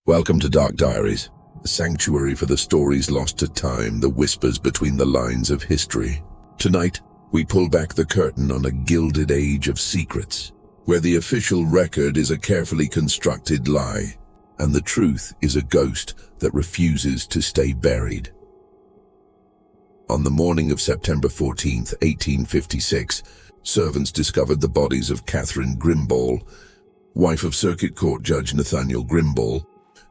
Welcome to Dark Diaries, a sanctuary for the stories lost to time, the whispers between the lines of history. Tonight, we pull back the curtain on a gilded age of secrets, where the official record is a carefully constructed lie, and the truth is a ghost that refuses to stay buried. On the morning of September 14, 1856, servants discovered the bodies of Catherine Grimball, wife of Circuit Court Judge Nathaniel Grimball,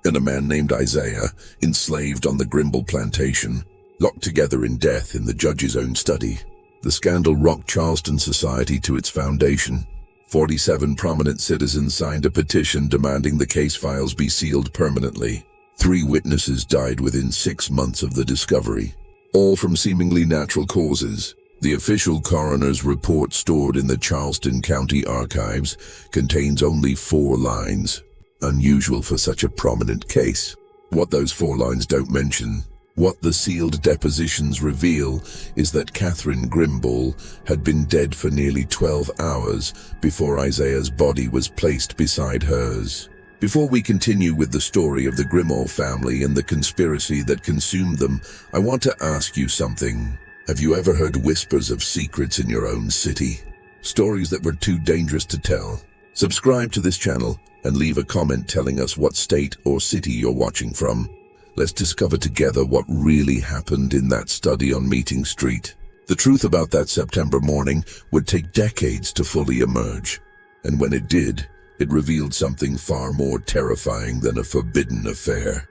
and a man named Isaiah, enslaved on the Grimball plantation, locked together in death in the judge's own study. The scandal rocked Charleston society to its foundation. 47 prominent citizens signed a petition demanding the case files be sealed permanently. 3 witnesses died within 6 months of the discovery, all from seemingly natural causes. The official coroner's report, stored in the Charleston County Archives, contains only 4 lines. Unusual for such a prominent case. What those 4 lines don't mention, what the sealed depositions reveal, is that Catherine Grimball had been dead for nearly 12 hours before Isaiah's body was placed beside hers. Before we continue with the story of the Grimball family and the conspiracy that consumed them, I want to ask you something. Have you ever heard whispers of secrets in your own city? Stories that were too dangerous to tell? Subscribe to this channel and leave a comment telling us what state or city you're watching from. Let's discover together what really happened in that study on Meeting Street. The truth about that September morning would take decades to fully emerge. And when it did, it revealed something far more terrifying than a forbidden affair.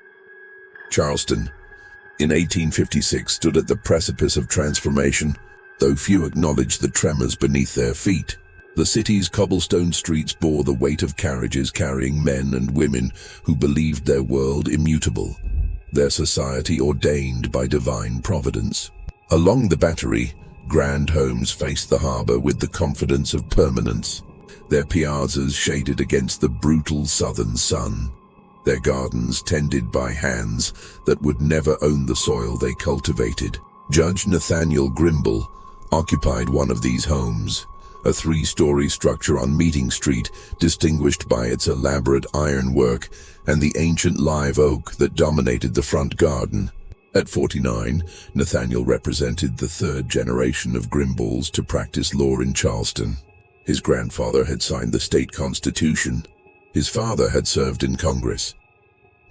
Charleston, in 1856, stood at the precipice of transformation, though few acknowledged the tremors beneath their feet. The city's cobblestone streets bore the weight of carriages carrying men and women who believed their world immutable, their society ordained by divine providence. Along the Battery, grand homes faced the harbor with the confidence of permanence, their piazzas shaded against the brutal southern sun, their gardens tended by hands that would never own the soil they cultivated. Judge Nathaniel Grimball occupied one of these homes, a 3-story structure on Meeting Street, distinguished by its elaborate ironwork and the ancient live oak that dominated the front garden. At 49, Nathaniel represented the 3rd generation of Grimballs to practice law in Charleston. His grandfather had signed the state constitution. His father had served in Congress.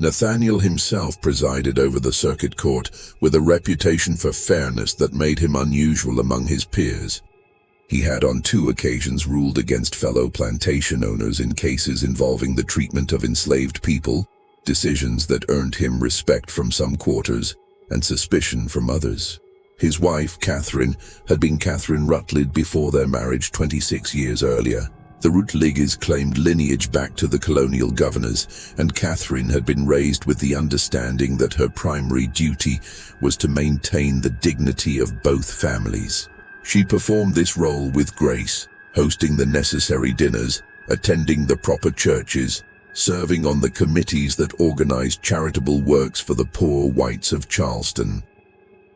Nathaniel himself presided over the circuit court with a reputation for fairness that made him unusual among his peers. He had on 2 occasions ruled against fellow plantation owners in cases involving the treatment of enslaved people, decisions that earned him respect from some quarters and suspicion from others. His wife, Catherine, had been Catherine Rutledge before their marriage 26 years earlier. The Rutledges claimed lineage back to the colonial governors, and Catherine had been raised with the understanding that her primary duty was to maintain the dignity of both families. She performed this role with grace, hosting the necessary dinners, attending the proper churches, serving on the committees that organized charitable works for the poor whites of Charleston.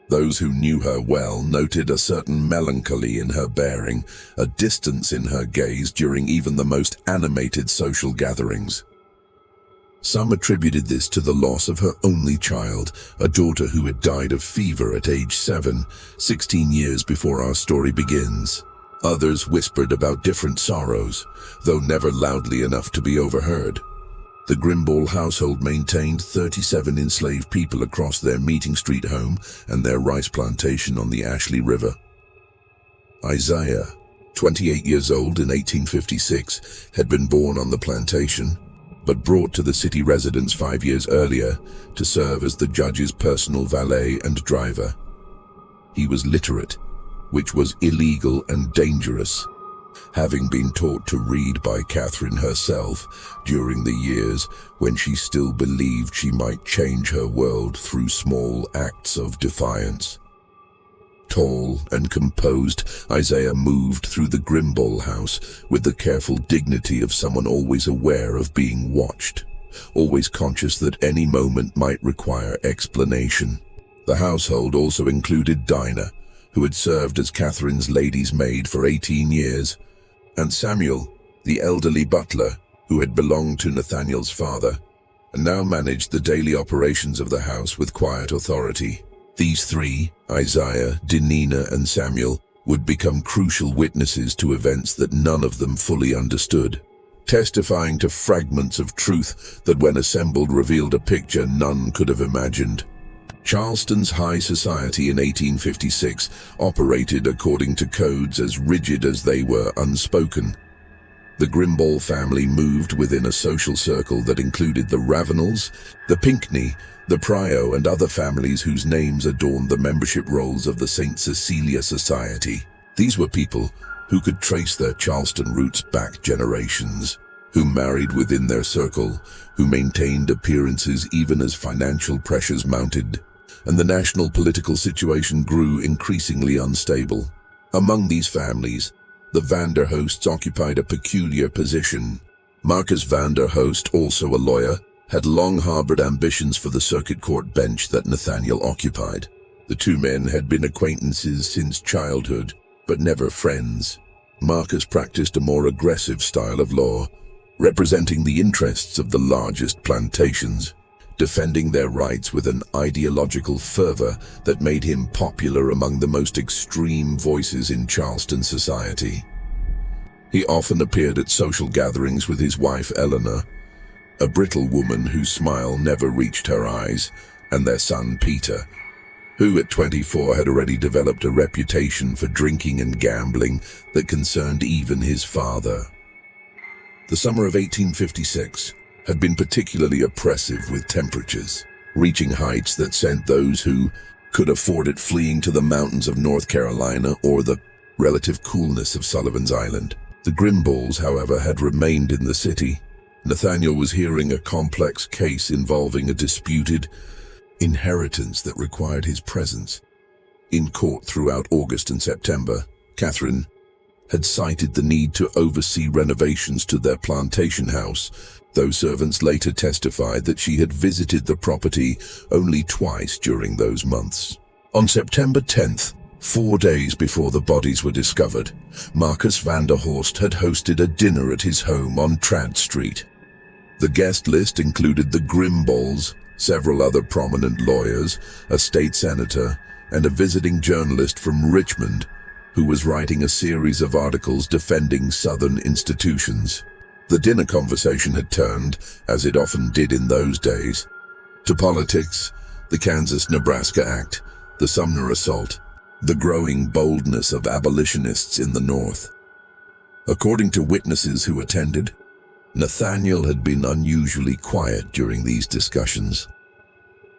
Those who knew her well noted a certain melancholy in her bearing, a distance in her gaze during even the most animated social gatherings. Some attributed this to the loss of her only child, a daughter who had died of fever at age 7, 16 years before our story begins. Others whispered about different sorrows, though never loudly enough to be overheard. The Grimball household maintained 37 enslaved people across their Meeting Street home and their rice plantation on the Ashley River. Isaiah, 28 years old in 1856, had been born on the plantation, but brought to the city residence 5 years earlier to serve as the judge's personal valet and driver. He was literate, which was illegal and dangerous, having been taught to read by Catherine herself during the years when she still believed she might change her world through small acts of defiance. Tall and composed, Isaiah moved through the Grimball house with the careful dignity of someone always aware of being watched, always conscious that any moment might require explanation. The household also included Dinah, who had served as Catherine's lady's maid for 18 years, and Samuel, the elderly butler, who had belonged to Nathaniel's father. and now managed the daily operations of the house with quiet authority. These three, Isaiah, Denina, and Samuel, would become crucial witnesses to events that none of them fully understood, testifying to fragments of truth that when assembled revealed a picture none could have imagined. Charleston's high society in 1856 operated according to codes as rigid as they were unspoken. The Grimble family moved within a social circle that included the Ravenels, the Pinckney, the Pryor, and other families whose names adorned the membership rolls of the St. Cecilia Society. These were people who could trace their Charleston roots back generations, who married within their circle, who maintained appearances even as financial pressures mounted, and the national political situation grew increasingly unstable. Among these families, the Vanderhoosts occupied a peculiar position. Marcus Vanderhoost, also a lawyer, had long harbored ambitions for the circuit court bench that Nathaniel occupied. The two men had been acquaintances since childhood, but never friends. Marcus practiced a more aggressive style of law, representing the interests of the largest plantations, defending their rights with an ideological fervor that made him popular among the most extreme voices in Charleston society. He often appeared at social gatherings with his wife Eleanor, a brittle woman whose smile never reached her eyes, and their son Peter, who at 24 had already developed a reputation for drinking and gambling that concerned even his father. The summer of 1856 had been particularly oppressive, with temperatures reaching heights that sent those who could afford it fleeing to the mountains of North Carolina or the relative coolness of Sullivan's Island. The Grimballs, however, had remained in the city. Nathaniel was hearing a complex case involving a disputed inheritance that required his presence. In court throughout August and September, Catherine had cited the need to oversee renovations to their plantation house, though servants later testified that she had visited the property only twice during those months. On September 10th, 4 days before the bodies were discovered, Marcus Vanderhoost had hosted a dinner at his home on Trad Street. The guest list included the Grimballs, several other prominent lawyers, a state senator, and a visiting journalist from Richmond who was writing a series of articles defending Southern institutions. The dinner conversation had turned, as it often did in those days, to politics, the Kansas-Nebraska Act, the Sumner Assault, the growing boldness of abolitionists in the North. According to witnesses who attended, Nathaniel had been unusually quiet during these discussions.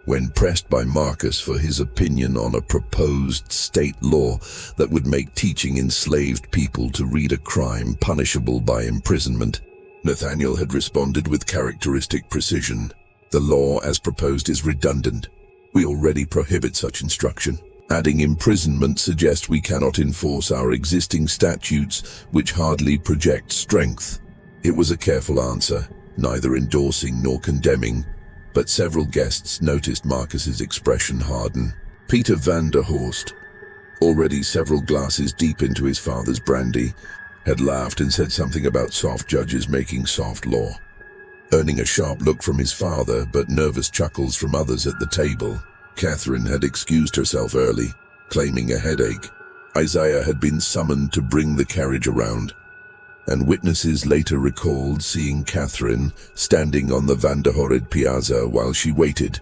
When pressed by Marcus for his opinion on a proposed state law that would make teaching enslaved people to read a crime punishable by imprisonment, Nathaniel had responded with characteristic precision. "The law as proposed is redundant. We already prohibit such instruction. Adding imprisonment suggests we cannot enforce our existing statutes, which hardly project strength." It was a careful answer, neither endorsing nor condemning, but several guests noticed Marcus's expression harden. Peter Vanderhoost, already several glasses deep into his father's brandy, had laughed and said something about soft judges making soft law, earning a sharp look from his father but nervous chuckles from others at the table. Catherine had excused herself early, claiming a headache. Isaiah had been summoned to bring the carriage around, and witnesses later recalled seeing Catherine standing on the Vanderhoost piazza while she waited,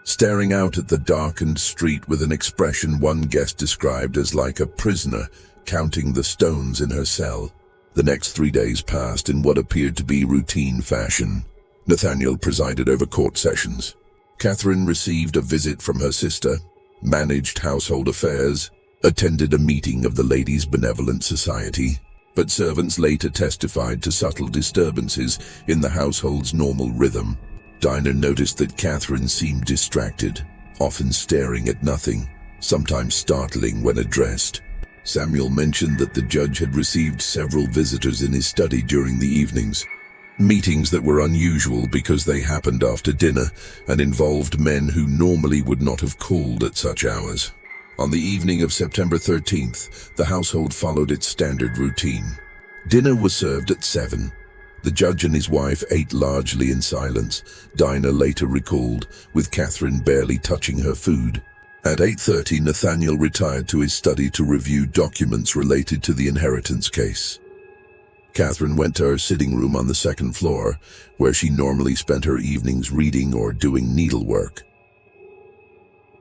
staring out at the darkened street with an expression one guest described as like a prisoner counting the stones in her cell. The next 3 days passed in what appeared to be routine fashion. Nathaniel presided over court sessions. Catherine received a visit from her sister, managed household affairs, attended a meeting of the Ladies' Benevolent Society, but servants later testified to subtle disturbances in the household's normal rhythm. Dinah noticed that Catherine seemed distracted, often staring at nothing, sometimes startling when addressed. Samuel mentioned that the judge had received several visitors in his study during the evenings, meetings that were unusual because they happened after dinner and involved men who normally would not have called at such hours. On the evening of September 13th, the household followed its standard routine. Dinner was served at 7. The judge and his wife ate largely in silence, Dinah later recalled, with Catherine barely touching her food. At 8:30, Nathaniel retired to his study to review documents related to the inheritance case. Catherine went to her sitting room on the second floor, where she normally spent her evenings reading or doing needlework.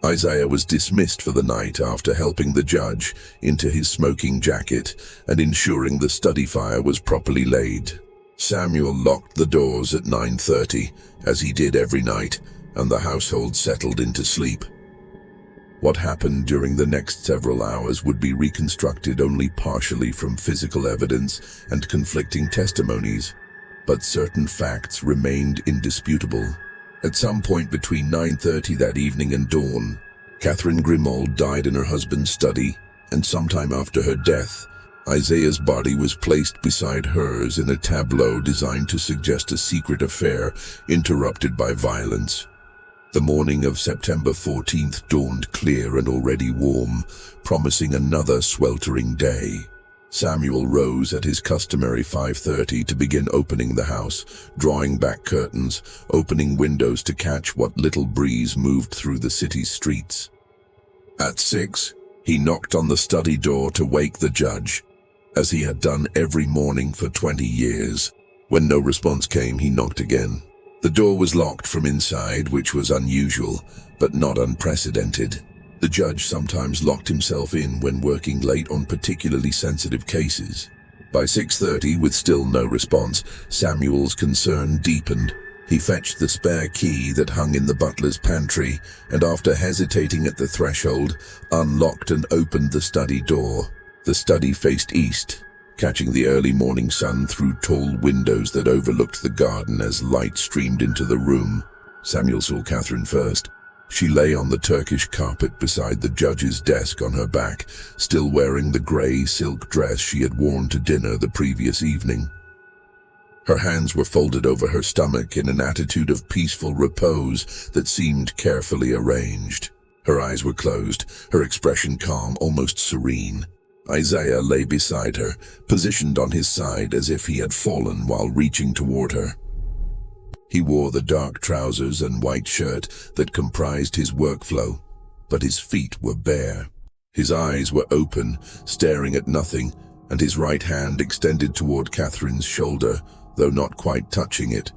Isaiah was dismissed for the night after helping the judge into his smoking jacket and ensuring the study fire was properly laid. Samuel locked the doors at 9:30, as he did every night, and the household settled into sleep. What happened during the next several hours would be reconstructed only partially from physical evidence and conflicting testimonies, but certain facts remained indisputable. At some point between 9:30 that evening and dawn, Catherine Grimold died in her husband's study, and sometime after her death, Isaiah's body was placed beside hers in a tableau designed to suggest a secret affair interrupted by violence. The morning of September 14th dawned clear and already warm, promising another sweltering day. Samuel rose at his customary 5:30 to begin opening the house, drawing back curtains, opening windows to catch what little breeze moved through the city's streets. At 6, he knocked on the study door to wake the judge, as he had done every morning for 20 years. When no response came, he knocked again. The door was locked from inside, which was unusual, but not unprecedented. The judge sometimes locked himself in when working late on particularly sensitive cases. By 6:30, with still no response, Samuel's concern deepened. He fetched the spare key that hung in the butler's pantry, and after hesitating at the threshold, unlocked and opened the study door. The study faced east, catching the early morning sun through tall windows that overlooked the garden as light streamed into the room. Samuel saw Catherine first. She lay on the Turkish carpet beside the judge's desk on her back, still wearing the grey silk dress she had worn to dinner the previous evening. Her hands were folded over her stomach in an attitude of peaceful repose that seemed carefully arranged. Her eyes were closed, her expression calm, almost serene. Isaiah lay beside her, positioned on his side as if he had fallen while reaching toward her. He wore the dark trousers and white shirt that comprised his workflow, but his feet were bare. His eyes were open, staring at nothing, and his right hand extended toward Catherine's shoulder, though not quite touching it.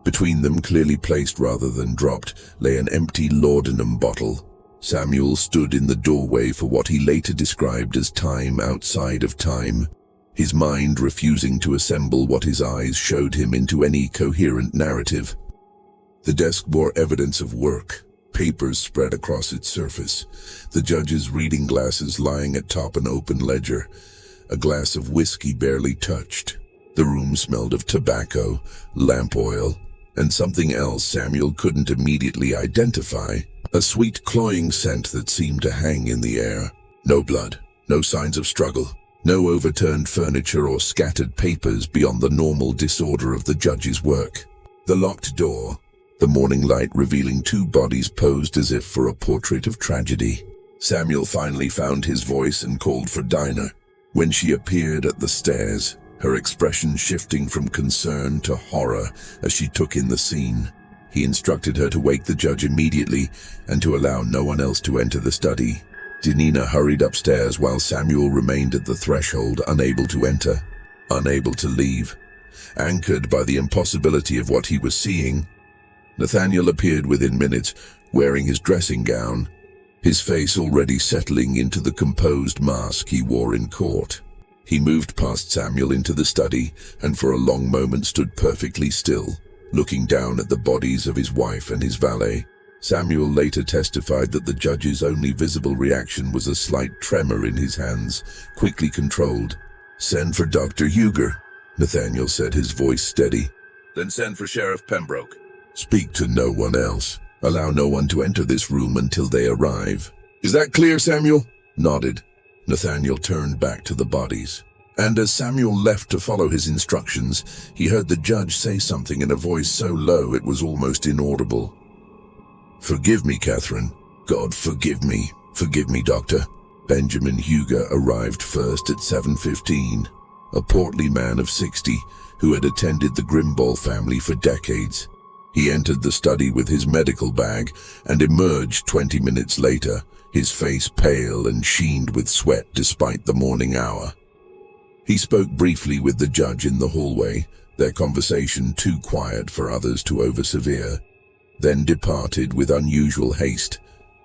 Between them, clearly placed rather than dropped, lay an empty laudanum bottle. Samuel stood in the doorway for what he later described as time outside of time, his mind refusing to assemble what his eyes showed him into any coherent narrative. The desk bore evidence of work, papers spread across its surface, the judge's reading glasses lying atop an open ledger, a glass of whiskey barely touched. The room smelled of tobacco, lamp oil, and something else Samuel couldn't immediately identify. A sweet, cloying scent that seemed to hang in the air. No blood, no signs of struggle, no overturned furniture or scattered papers beyond the normal disorder of the judge's work. The locked door, the morning light revealing two bodies posed as if for a portrait of tragedy. Samuel finally found his voice and called for Dinah. When she appeared at the stairs, her expression shifting from concern to horror as she took in the scene. He instructed her to wake the judge immediately and to allow no one else to enter the study. Dinah hurried upstairs while Samuel remained at the threshold, unable to enter, unable to leave. Anchored by the impossibility of what he was seeing, Nathaniel appeared within minutes, wearing his dressing gown, his face already settling into the composed mask he wore in court. He moved past Samuel into the study and for a long moment stood perfectly still, looking down at the bodies of his wife and his valet. Samuel later testified that the judge's only visible reaction was a slight tremor in his hands, quickly controlled. "Send for Dr. Huger," Nathaniel said, his voice steady. "Then send for Sheriff Pembroke. Speak to no one else. Allow no one to enter this room until they arrive." "Is that clear, Samuel?" Nodded. Nathaniel turned back to the bodies. And as Samuel left to follow his instructions, he heard the judge say something in a voice so low it was almost inaudible. "Forgive me, Catherine. God, forgive me. Forgive me, Doctor." Benjamin Huger arrived first at 7:15. a portly man of 60 who had attended the Grimball family for decades. He entered the study with his medical bag and emerged 20 minutes later, his face pale and sheened with sweat despite the morning hour. He spoke briefly with the judge in the hallway, their conversation too quiet for others to overhear, then departed with unusual haste,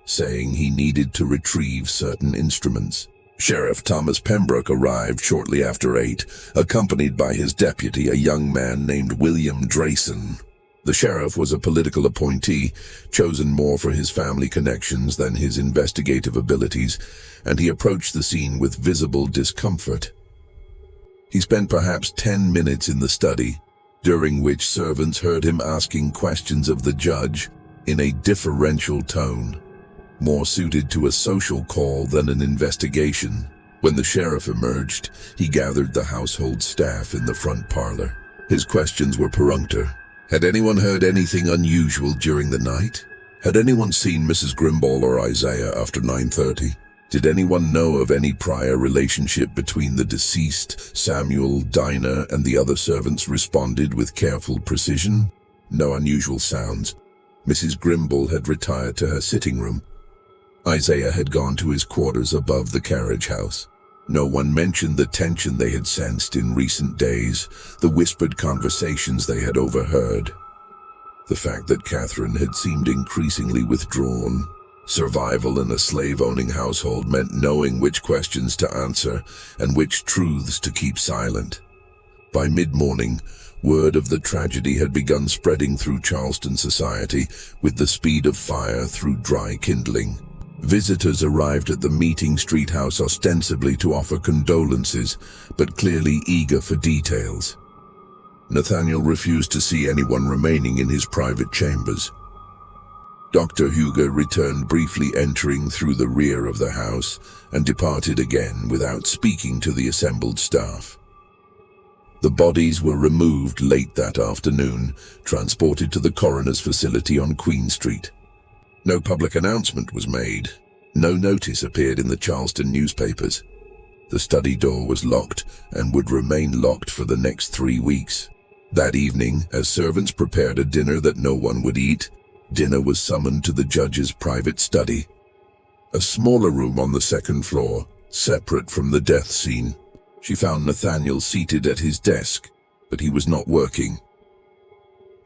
saying he needed to retrieve certain instruments. Sheriff Thomas Pembroke arrived shortly after 8, accompanied by his deputy, a young man named William Drayson. The sheriff was a political appointee, chosen more for his family connections than his investigative abilities, and he approached the scene with visible discomfort. He spent perhaps 10 minutes in the study, during which servants heard him asking questions of the judge in a deferential tone, more suited to a social call than an investigation. When the sheriff emerged, he gathered the household staff in the front parlor. His questions were perfunctory. Had anyone heard anything unusual during the night? Had anyone seen Mrs. Grimball or Isaiah after 9:30? Did anyone know of any prior relationship between the deceased, Samuel, Dinah, and the other servants? Responded with careful precision. No unusual sounds. Mrs. Grimball had retired to her sitting room. Isaiah had gone to his quarters above the carriage house. No one mentioned the tension they had sensed in recent days, the whispered conversations they had overheard. The fact that Catherine had seemed increasingly withdrawn. Survival in a slave-owning household meant knowing which questions to answer and which truths to keep silent. By mid-morning, word of the tragedy had begun spreading through Charleston society with the speed of fire through dry kindling. Visitors arrived at the meeting street house ostensibly to offer condolences, but clearly eager for details. Nathaniel refused to see anyone remaining in his private chambers. Dr. Hugo returned, briefly entering through the rear of the house, and departed again without speaking to the assembled staff. The bodies were removed late that afternoon, transported to the coroner's facility on Queen Street. No public announcement was made. No notice appeared in the Charleston newspapers. The study door was locked and would remain locked for the next 3 weeks. That evening, as servants prepared a dinner that no one would eat, dinner was summoned to the judge's private study, a smaller room on the second floor, separate from the death scene. She found Nathaniel seated at his desk, but he was not working.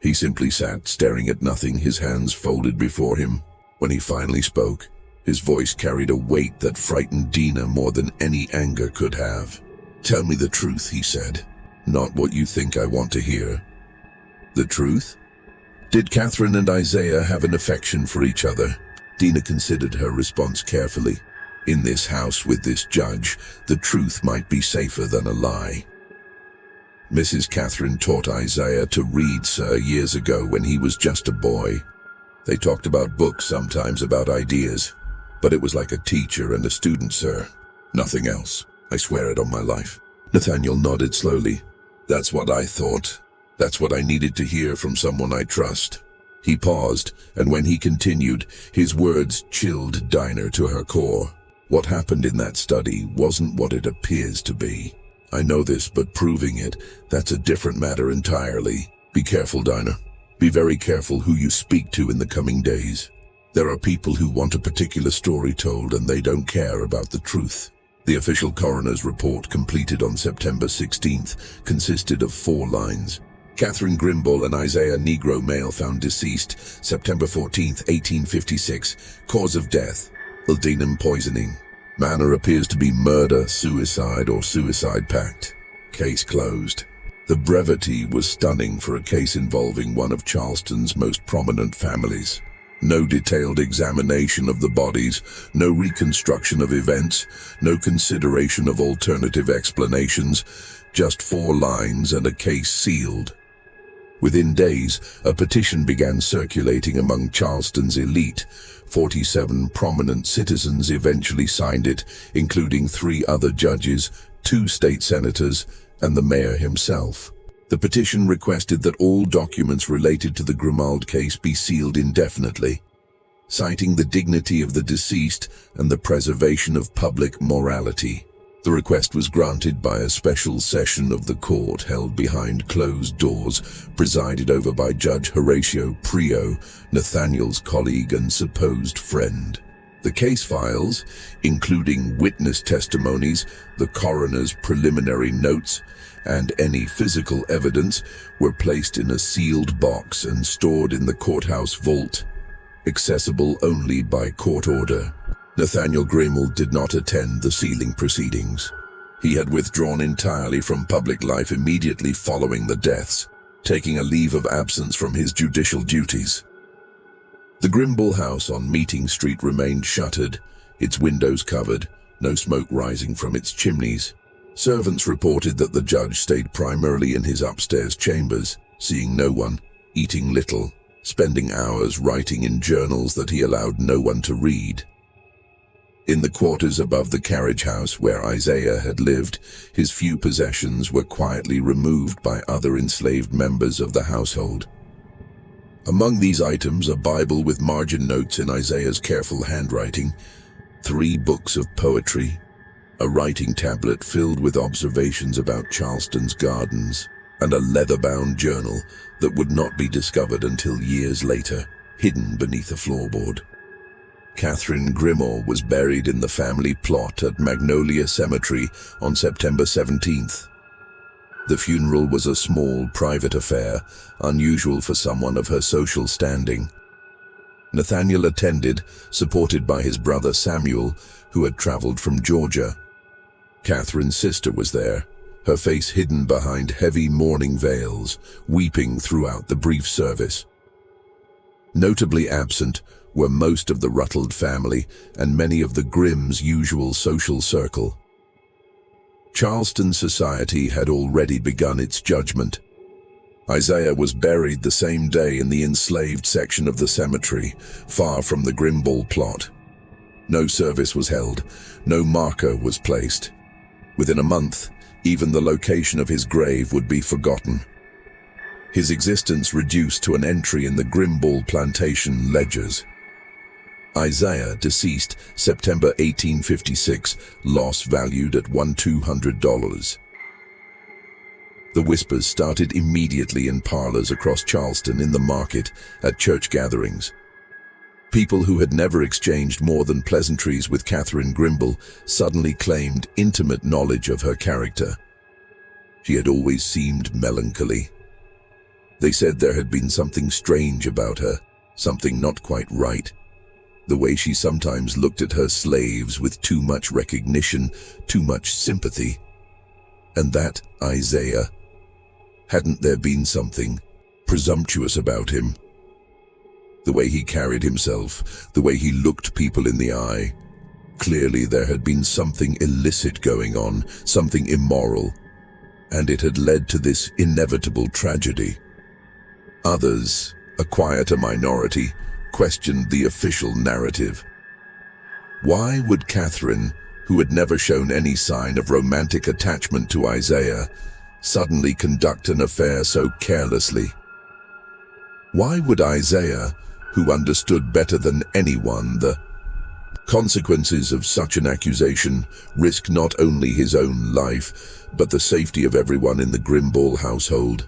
He simply sat, staring at nothing, his hands folded before him. When he finally spoke, his voice carried a weight that frightened Dina more than any anger could have. "Tell me the truth," he said. "Not what you think I want to hear." "The truth? Did Catherine and Isaiah have an affection for each other?" Dina considered her response carefully. In this house with this judge, the truth might be safer than a lie. "Mrs. Catherine taught Isaiah to read, sir, years ago when he was just a boy. They talked about books, sometimes about ideas, but it was like a teacher and a student, sir. Nothing else. I swear it on my life." Nathaniel nodded slowly. "That's what I thought. That's what I needed to hear from someone I trust." He paused, and when he continued, his words chilled Dinah to her core. "What happened in that study wasn't what it appears to be. I know this, but proving it, that's a different matter entirely. Be careful, Dinah. Be very careful who you speak to in the coming days. There are people who want a particular story told, and they don't care about the truth." The official coroner's report, completed on September 16th, consisted of 4 lines. Catherine Grimball and Isaiah Negro, male, found deceased, September 14th, 1856. Cause of death, laudanum poisoning. Manner appears to be murder, suicide, or suicide pact. Case closed. The brevity was stunning for a case involving one of Charleston's most prominent families. No detailed examination of the bodies, no reconstruction of events, no consideration of alternative explanations, just 4 lines and a case sealed. Within days, a petition began circulating among Charleston's elite. 47 prominent citizens eventually signed it, including 3 other judges, 2 state senators, and the mayor himself. The petition requested that all documents related to the Grimball case be sealed indefinitely, citing the dignity of the deceased and the preservation of public morality. The request was granted by a special session of the court held behind closed doors, presided over by Judge Horatio Prio, Nathaniel's colleague and supposed friend. The case files, including witness testimonies, the coroner's preliminary notes, and any physical evidence, were placed in a sealed box and stored in the courthouse vault, accessible only by court order. Nathaniel Grimmel did not attend the sealing proceedings. He had withdrawn entirely from public life immediately following the deaths, taking a leave of absence from his judicial duties. The Grimble house on Meeting Street remained shuttered, its windows covered, no smoke rising from its chimneys. Servants reported that the judge stayed primarily in his upstairs chambers, seeing no one, eating little, spending hours writing in journals that he allowed no one to read. In the quarters above the carriage house where Isaiah had lived, his few possessions were quietly removed by other enslaved members of the household. Among these items, a Bible with margin notes in Isaiah's careful handwriting, 3 books of poetry, a writing tablet filled with observations about Charleston's gardens, and a leather-bound journal that would not be discovered until years later, hidden beneath a floorboard. Catherine Grimmel was buried in the family plot at Magnolia Cemetery on September 17th. The funeral was a small, private affair, unusual for someone of her social standing. Nathaniel attended, supported by his brother Samuel, who had traveled from Georgia. Catherine's sister was there, her face hidden behind heavy mourning veils, weeping throughout the brief service. Notably absent were most of the Ruttled family and many of the Grimms' usual social circle. Charleston society had already begun its judgment. Isaiah was buried the same day in the enslaved section of the cemetery, far from the Grimble plot. No service was held, no marker was placed. Within a month, even the location of his grave would be forgotten. His existence reduced to an entry in the Grimble plantation ledgers. Isaiah, deceased, September 1856, loss valued at $1,200. The whispers started immediately in parlors across Charleston, in the market, at church gatherings. People who had never exchanged more than pleasantries with Catherine Grimble suddenly claimed intimate knowledge of her character. She had always seemed melancholy. They said there had been something strange about her, something not quite right. The way she sometimes looked at her slaves with too much recognition, too much sympathy. And that Isaiah, hadn't there been something presumptuous about him? The way he carried himself, the way he looked people in the eye. Clearly there had been something illicit going on, something immoral, and it had led to this inevitable tragedy. Others, a quieter minority, questioned the official narrative. Why would Catherine, who had never shown any sign of romantic attachment to Isaiah, suddenly conduct an affair so carelessly? Why would Isaiah, who understood better than anyone the consequences of such an accusation, risk not only his own life, but the safety of everyone in the Grimble household?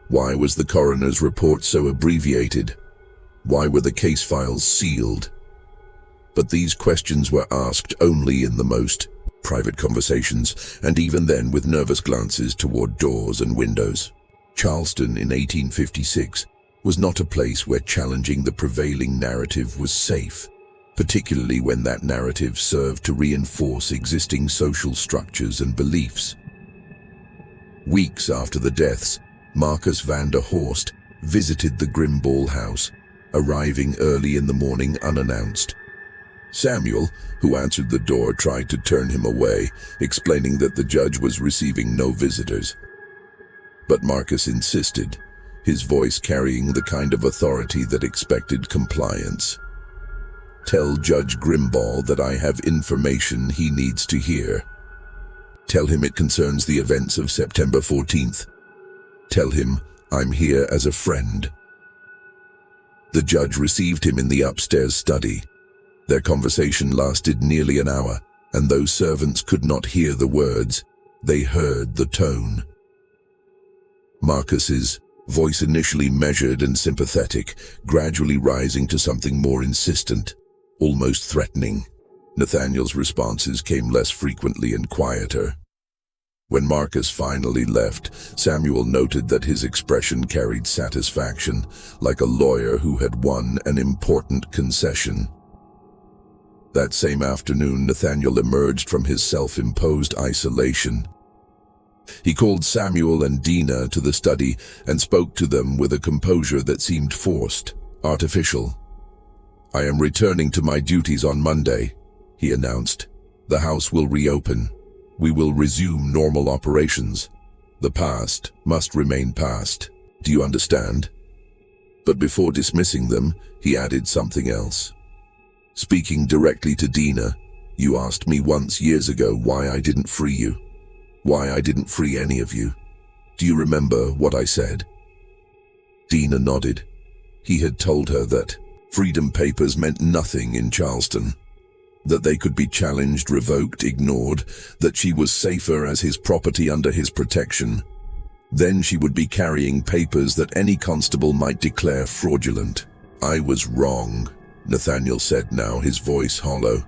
Why was the coroner's report so abbreviated? Why were the case files sealed? But these questions were asked only in the most private conversations, and even then with nervous glances toward doors and windows. Charleston in 1856 was not a place where challenging the prevailing narrative was safe, particularly when that narrative served to reinforce existing social structures and beliefs. Weeks after the deaths, Marcus van der Horst visited the Grimble house, arriving early in the morning unannounced. Samuel, who answered the door, tried to turn him away, explaining that the judge was receiving no visitors. But Marcus insisted, his voice carrying the kind of authority that expected compliance. "Tell Judge Grimball that I have information he needs to hear. Tell him it concerns the events of September 14th. Tell him I'm here as a friend." The judge received him in the upstairs study. Their conversation lasted nearly an hour, and though servants could not hear the words, they heard the tone. Marcus's voice, initially measured and sympathetic, gradually rising to something more insistent, almost threatening. Nathaniel's responses came less frequently and quieter. When Marcus finally left, Samuel noted that his expression carried satisfaction, like a lawyer who had won an important concession. That same afternoon, Nathaniel emerged from his self-imposed isolation. He called Samuel and Dina to the study and spoke to them with a composure that seemed forced, artificial. "I am returning to my duties on Monday," he announced. "The house will reopen. We will resume normal operations. The past must remain past. Do you understand?" But before dismissing them, he added something else. Speaking directly to Dina, "You asked me once years ago why I didn't free you. Why I didn't free any of you. Do you remember what I said?" Dina nodded. He had told her that freedom papers meant nothing in Charleston, that they could be challenged, revoked, ignored, that she was safer as his property under his protection. Then she would be carrying papers that any constable might declare fraudulent. "I was wrong," Nathaniel said now, his voice hollow.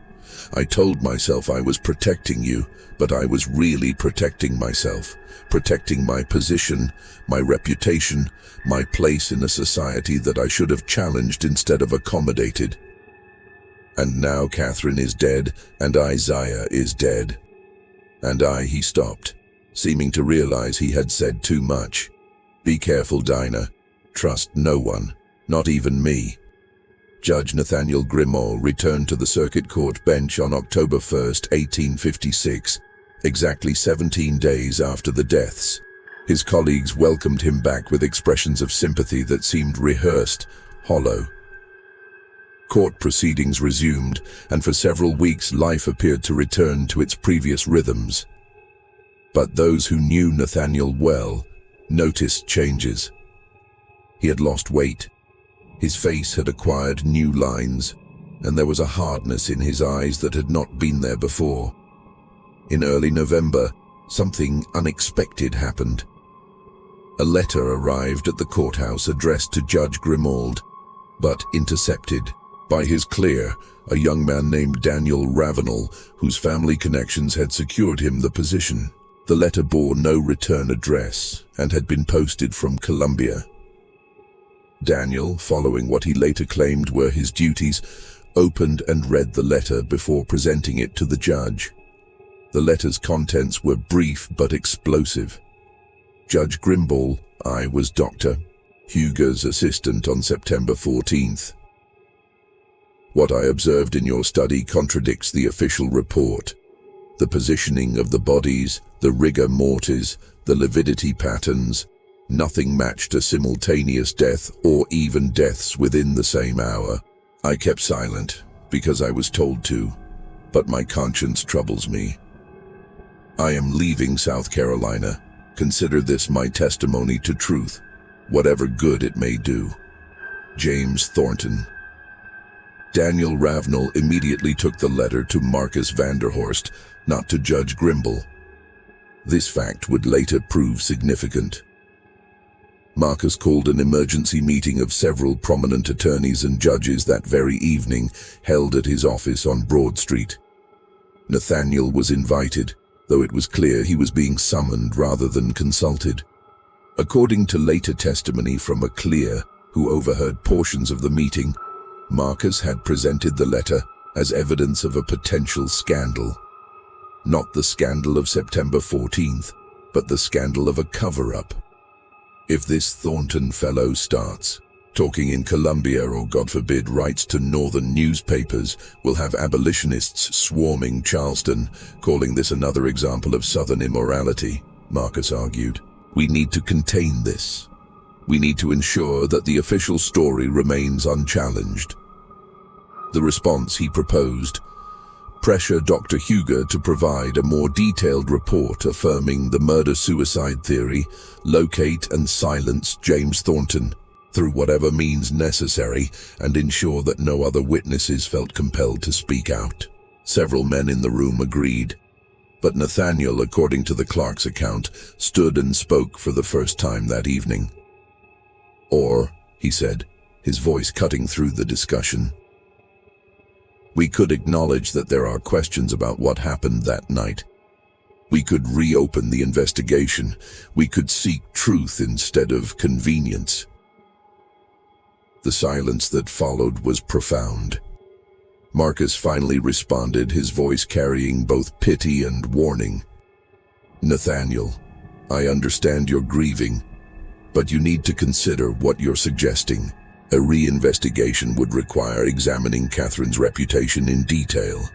"I told myself I was protecting you, but I was really protecting myself, protecting my position, my reputation, my place in a society that I should have challenged instead of accommodated. And now Catherine is dead, and Isaiah is dead. And he stopped, seeming to realize he had said too much. "Be careful, Dinah. Trust no one, not even me." Judge Nathaniel Grimaud returned to the circuit court bench on October 1st, 1856, exactly 17 days after the deaths. His colleagues welcomed him back with expressions of sympathy that seemed rehearsed, hollow. Court proceedings resumed, and for several weeks life appeared to return to its previous rhythms. But those who knew Nathaniel well noticed changes. He had lost weight. His face had acquired new lines, and there was a hardness in his eyes that had not been there before. In early November, something unexpected happened. A letter arrived at the courthouse addressed to Judge Grimaud, but intercepted by his clerk, a young man named Daniel Ravenel, whose family connections had secured him the position. The letter bore no return address and had been posted from Columbia. Daniel, following what he later claimed were his duties, opened and read the letter before presenting it to the judge. The letter's contents were brief but explosive. "Judge Grimaud, I was Dr. Huger's assistant on September 14th. What I observed in your study contradicts the official report. The positioning of the bodies, the rigor mortis, the lividity patterns, nothing matched a simultaneous death or even deaths within the same hour. I kept silent because I was told to, but my conscience troubles me. I am leaving South Carolina. Consider this my testimony to truth, whatever good it may do. James Thornton." Daniel Ravenel immediately took the letter to Marcus Vanderhorst, not to Judge Grimaud. This fact would later prove significant. Marcus called an emergency meeting of several prominent attorneys and judges that very evening, held at his office on Broad Street. Nathaniel was invited, though it was clear he was being summoned rather than consulted. According to later testimony from a clerk who overheard portions of the meeting, Marcus had presented the letter as evidence of a potential scandal. Not the scandal of September 14th, but the scandal of a cover-up. If this Thornton fellow starts talking in Columbia or, God forbid, writes to northern newspapers, we'll have abolitionists swarming Charleston, calling this another example of southern immorality, Marcus argued. We need to contain this. We need to ensure that the official story remains unchallenged. The response he proposed: pressure Dr. Huger to provide a more detailed report affirming the murder-suicide theory, locate and silence James Thornton through whatever means necessary, and ensure that no other witnesses felt compelled to speak out. Several men in the room agreed, but Nathaniel, according to the clerk's account, stood and spoke for the first time that evening. "Or," he said, his voice cutting through the discussion, "we could acknowledge that there are questions about what happened that night. We could reopen the investigation. We could seek truth instead of convenience." The silence that followed was profound. Marcus finally responded, his voice carrying both pity and warning. "Nathaniel, I understand you're grieving, but you need to consider what you're suggesting. A reinvestigation would require examining Catherine's reputation in detail.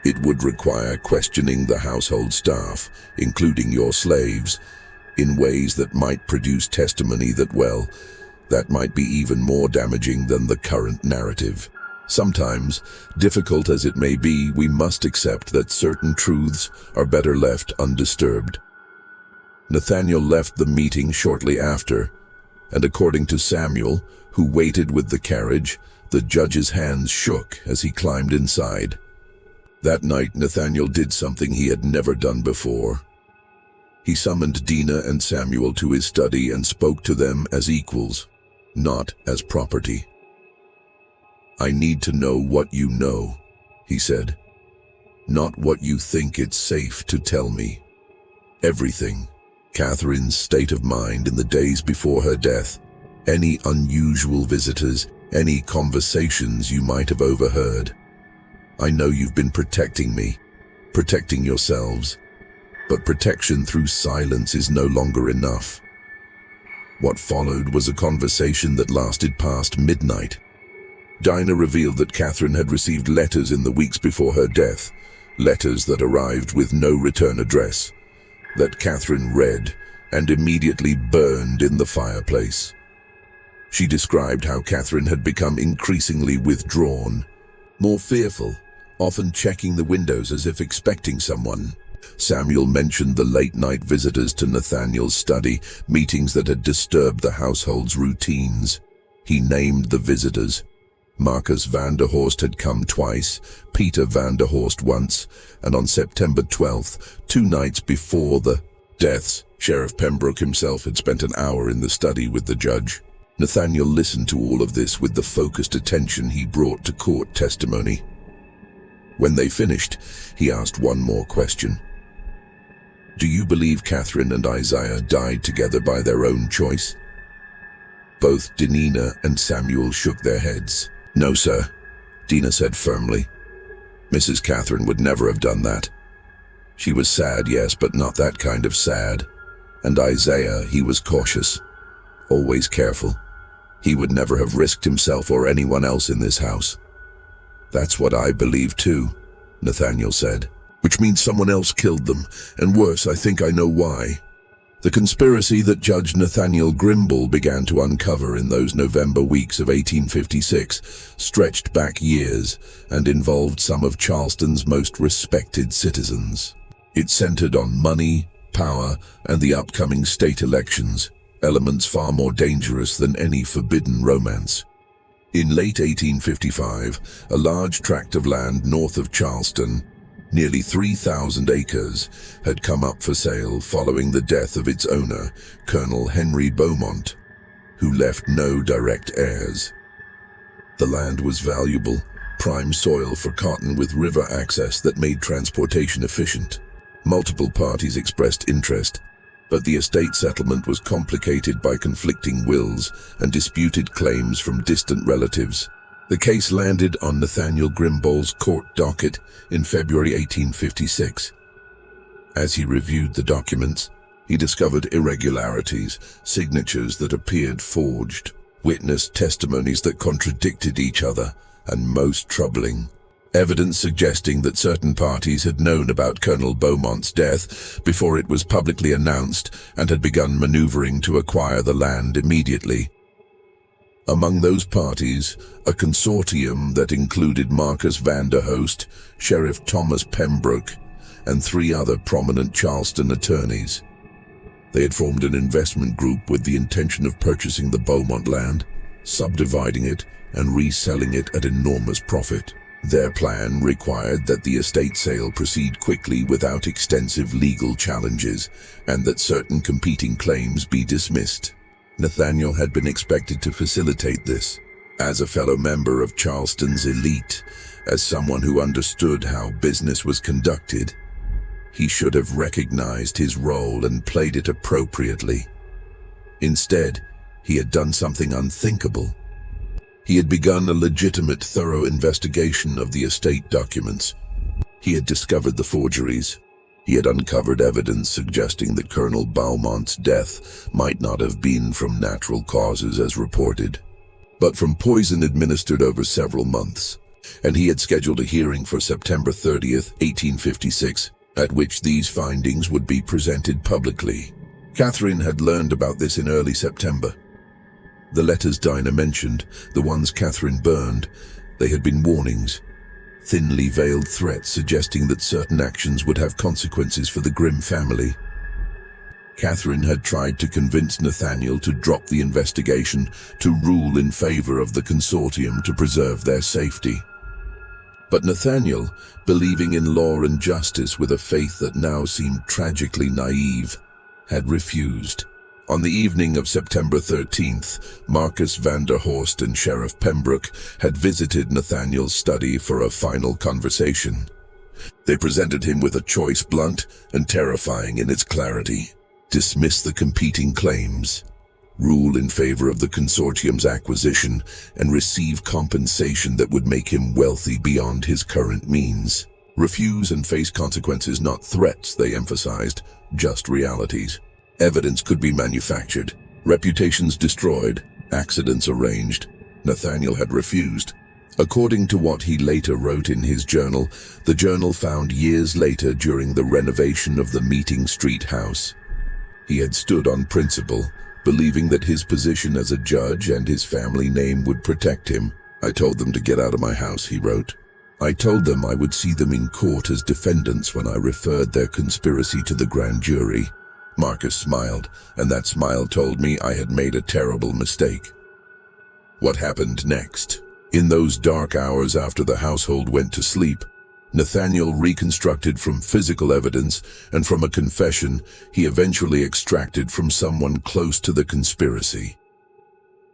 It would require questioning the household staff, including your slaves, in ways that might produce testimony that might be even more damaging than the current narrative. Sometimes, difficult as it may be, we must accept that certain truths are better left undisturbed." Nathaniel left the meeting shortly after, and according to Samuel, who waited with the carriage, the judge's hands shook as he climbed inside. That night, Nathaniel did something he had never done before. He summoned Dina and Samuel to his study and spoke to them as equals, not as property. "I need to know what you know," he said. "Not what you think it's safe to tell me. Everything. Catherine's state of mind in the days before her death, any unusual visitors, any conversations you might have overheard. I know you've been protecting me, protecting yourselves, but protection through silence is no longer enough." What followed was a conversation that lasted past midnight. Dinah revealed that Catherine had received letters in the weeks before her death, letters that arrived with no return address, that Catherine read and immediately burned in the fireplace. She described how Catherine had become increasingly withdrawn, more fearful, often checking the windows as if expecting someone. Samuel mentioned the late-night visitors to Nathaniel's study, meetings that had disturbed the household's routines. He named the visitors. Marcus Vanderhorst had come twice, Peter Vanderhorst once, and on September 12th, 2 nights before the deaths, Sheriff Pembroke himself had spent an hour in the study with the judge. Nathaniel listened to all of this with the focused attention he brought to court testimony. When they finished, he asked one more question. "Do you believe Catherine and Isaiah died together by their own choice?" Both Dina and Samuel shook their heads. "No, sir," Dina said firmly. "Mrs. Catherine would never have done that. She was sad, yes, but not that kind of sad. And Isaiah, he was cautious, always careful. He would never have risked himself or anyone else in this house." "That's what I believe too," Nathaniel said. "Which means someone else killed them, and worse, I think I know why." The conspiracy that Judge Nathaniel Grimble began to uncover in those November weeks of 1856 stretched back years and involved some of Charleston's most respected citizens. It centered on money, power, and the upcoming state elections, elements far more dangerous than any forbidden romance. In late 1855, a large tract of land north of Charleston, nearly 3,000 acres, had come up for sale following the death of its owner, Colonel Henry Beaumont, who left no direct heirs. The land was valuable, prime soil for cotton with river access that made transportation efficient. Multiple parties expressed interest, but the estate settlement was complicated by conflicting wills and disputed claims from distant relatives. The case landed on Nathaniel Grimble's court docket in February 1856. As he reviewed the documents, he discovered irregularities, signatures that appeared forged, witness testimonies that contradicted each other, and most troubling, evidence suggesting that certain parties had known about Colonel Beaumont's death before it was publicly announced and had begun maneuvering to acquire the land immediately. Among those parties, a consortium that included Marcus Vanderhorst, Sheriff Thomas Pembroke, and 3 other prominent Charleston attorneys. They had formed an investment group with the intention of purchasing the Beaumont land, subdividing it, and reselling it at enormous profit. Their plan required that the estate sale proceed quickly without extensive legal challenges, and that certain competing claims be dismissed. Nathaniel had been expected to facilitate this. As a fellow member of Charleston's elite, as someone who understood how business was conducted, he should have recognized his role and played it appropriately. Instead, he had done something unthinkable. He had begun a legitimate, thorough investigation of the estate documents. He had discovered the forgeries. He had uncovered evidence suggesting that Colonel Beaumont's death might not have been from natural causes as reported, but from poison administered over several months. And he had scheduled a hearing for September 30th, 1856, at which these findings would be presented publicly. Catherine had learned about this in early September. The letters Dinah mentioned, the ones Catherine burned, they had been warnings, thinly veiled threats suggesting that certain actions would have consequences for the Grimm family. Catherine had tried to convince Nathaniel to drop the investigation, to rule in favor of the consortium to preserve their safety. But Nathaniel, believing in law and justice with a faith that now seemed tragically naive, had refused. On the evening of September 13th, Marcus van der Horst and Sheriff Pembroke had visited Nathaniel's study for a final conversation. They presented him with a choice blunt and terrifying in its clarity. Dismiss the competing claims, rule in favor of the consortium's acquisition, and receive compensation that would make him wealthy beyond his current means. Refuse and face consequences, not threats, they emphasized, just realities. Evidence could be manufactured, reputations destroyed, accidents arranged. Nathaniel had refused. According to what he later wrote in his journal, the journal found years later during the renovation of the Meeting Street house. He had stood on principle, believing that his position as a judge and his family name would protect him. I told them to get out of my house, he wrote. I told them I would see them in court as defendants when I referred their conspiracy to the grand jury. Marcus smiled, and that smile told me I had made a terrible mistake. What happened next? In those dark hours after the household went to sleep, Nathaniel reconstructed from physical evidence and from a confession he eventually extracted from someone close to the conspiracy.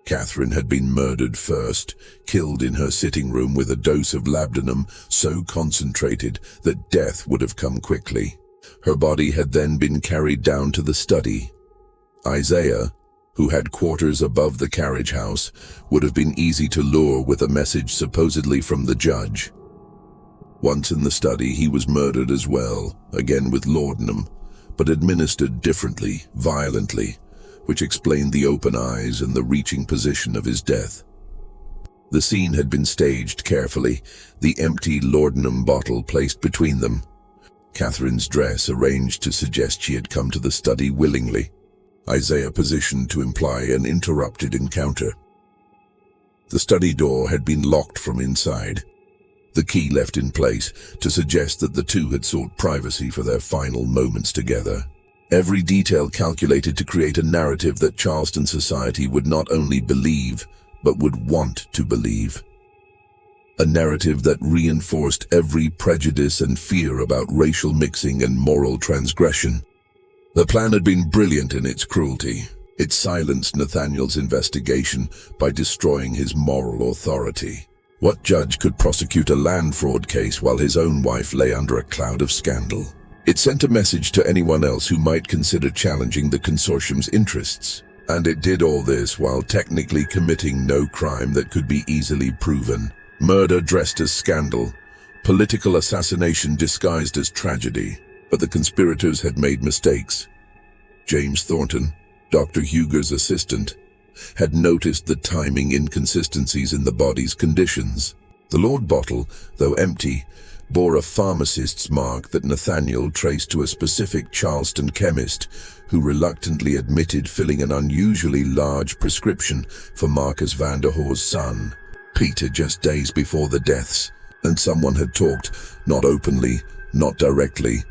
Catherine had been murdered first, killed in her sitting room with a dose of labdanum so concentrated that death would have come quickly. Her body had then been carried down to the study. Isaiah, who had quarters above the carriage house, would have been easy to lure with a message supposedly from the judge. Once in the study, he was murdered as well, again with laudanum, but administered differently, violently, which explained the open eyes and the reaching position of his death. The scene had been staged carefully, the empty laudanum bottle placed between them. Catherine's dress arranged to suggest she had come to the study willingly. Isaiah positioned to imply an interrupted encounter. The study door had been locked from inside, the key left in place to suggest that the two had sought privacy for their final moments together. Every detail calculated to create a narrative that Charleston society would not only believe, but would want to believe. A narrative that reinforced every prejudice and fear about racial mixing and moral transgression. The plan had been brilliant in its cruelty. It silenced Nathaniel's investigation by destroying his moral authority. What judge could prosecute a land fraud case while his own wife lay under a cloud of scandal? It sent a message to anyone else who might consider challenging the consortium's interests. And it did all this while technically committing no crime that could be easily proven. Murder dressed as scandal, political assassination disguised as tragedy. But the conspirators had made mistakes. James Thornton, Dr. Huger's assistant, had noticed the timing inconsistencies in the body's conditions. The Lord bottle, though empty, bore a pharmacist's mark that Nathaniel traced to a specific Charleston chemist who reluctantly admitted filling an unusually large prescription for Marcus van der Horst's son, Peter, just days before the deaths. And someone had talked, not openly, not directly,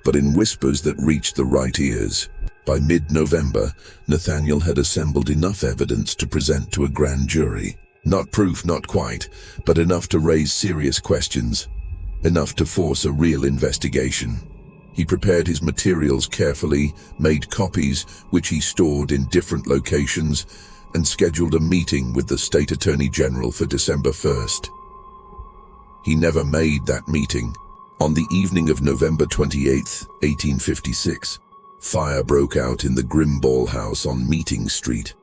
but in whispers that reached the right ears. By mid-November, Nathaniel had assembled enough evidence to present to a grand jury. Not proof, not quite, but enough to raise serious questions, enough to force a real investigation. He prepared his materials carefully, made copies, which he stored in different locations, and scheduled a meeting with the State Attorney General for December 1st. He never made that meeting. On the evening of November 28, 1856, fire broke out in the Grimball house on Meeting Street.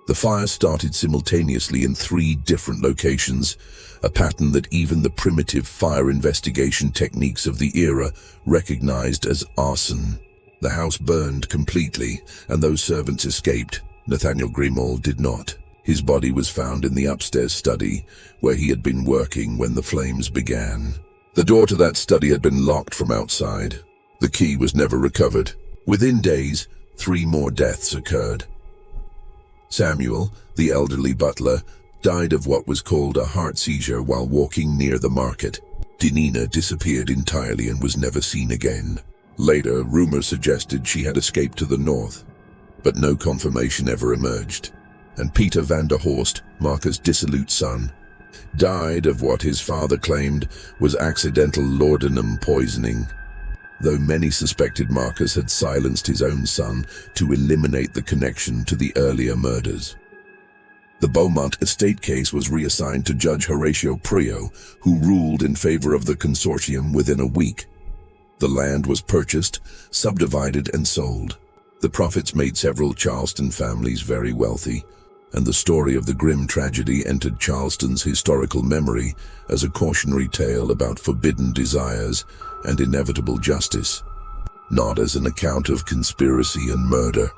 The fire started simultaneously in 3 different locations, a pattern that even the primitive fire investigation techniques of the era recognized as arson. The house burned completely, and those servants escaped. Nathaniel Grimball did not. His body was found in the upstairs study, where he had been working when the flames began. The door to that study had been locked from outside. The key was never recovered. Within days, 3 more deaths occurred. Samuel, the elderly butler, died of what was called a heart seizure while walking near the market. Dinina disappeared entirely and was never seen again. Later, rumors suggested she had escaped to the north, but no confirmation ever emerged. And Peter van der Horst, Marcus' dissolute son, died of what his father claimed was accidental laudanum poisoning, though many suspected Marcus had silenced his own son to eliminate the connection to the earlier murders. The Beaumont estate case was reassigned to Judge Horatio Prio, who ruled in favor of the consortium within a week. The land was purchased, subdivided, and sold. The profits made several Charleston families very wealthy, and the story of the grim tragedy entered Charleston's historical memory as a cautionary tale about forbidden desires and inevitable justice, not as an account of conspiracy and murder.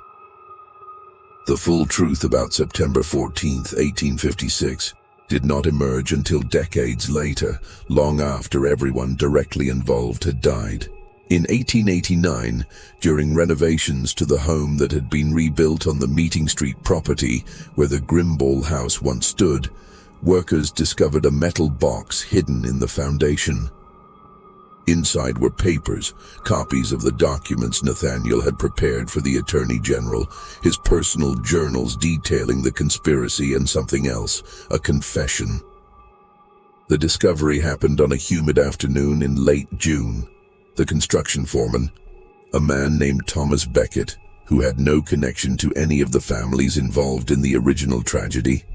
The full truth about September 14, 1856, did not emerge until decades later, long after everyone directly involved had died. In 1889, during renovations to the home that had been rebuilt on the Meeting Street property where the Grimball house once stood, workers discovered a metal box hidden in the foundation. Inside were papers, copies of the documents Nathaniel had prepared for the Attorney General, his personal journals detailing the conspiracy, and something else, a confession. The discovery happened on a humid afternoon in late June. The construction foreman, a man named Thomas Beckett, who had no connection to any of the families involved in the original tragedy,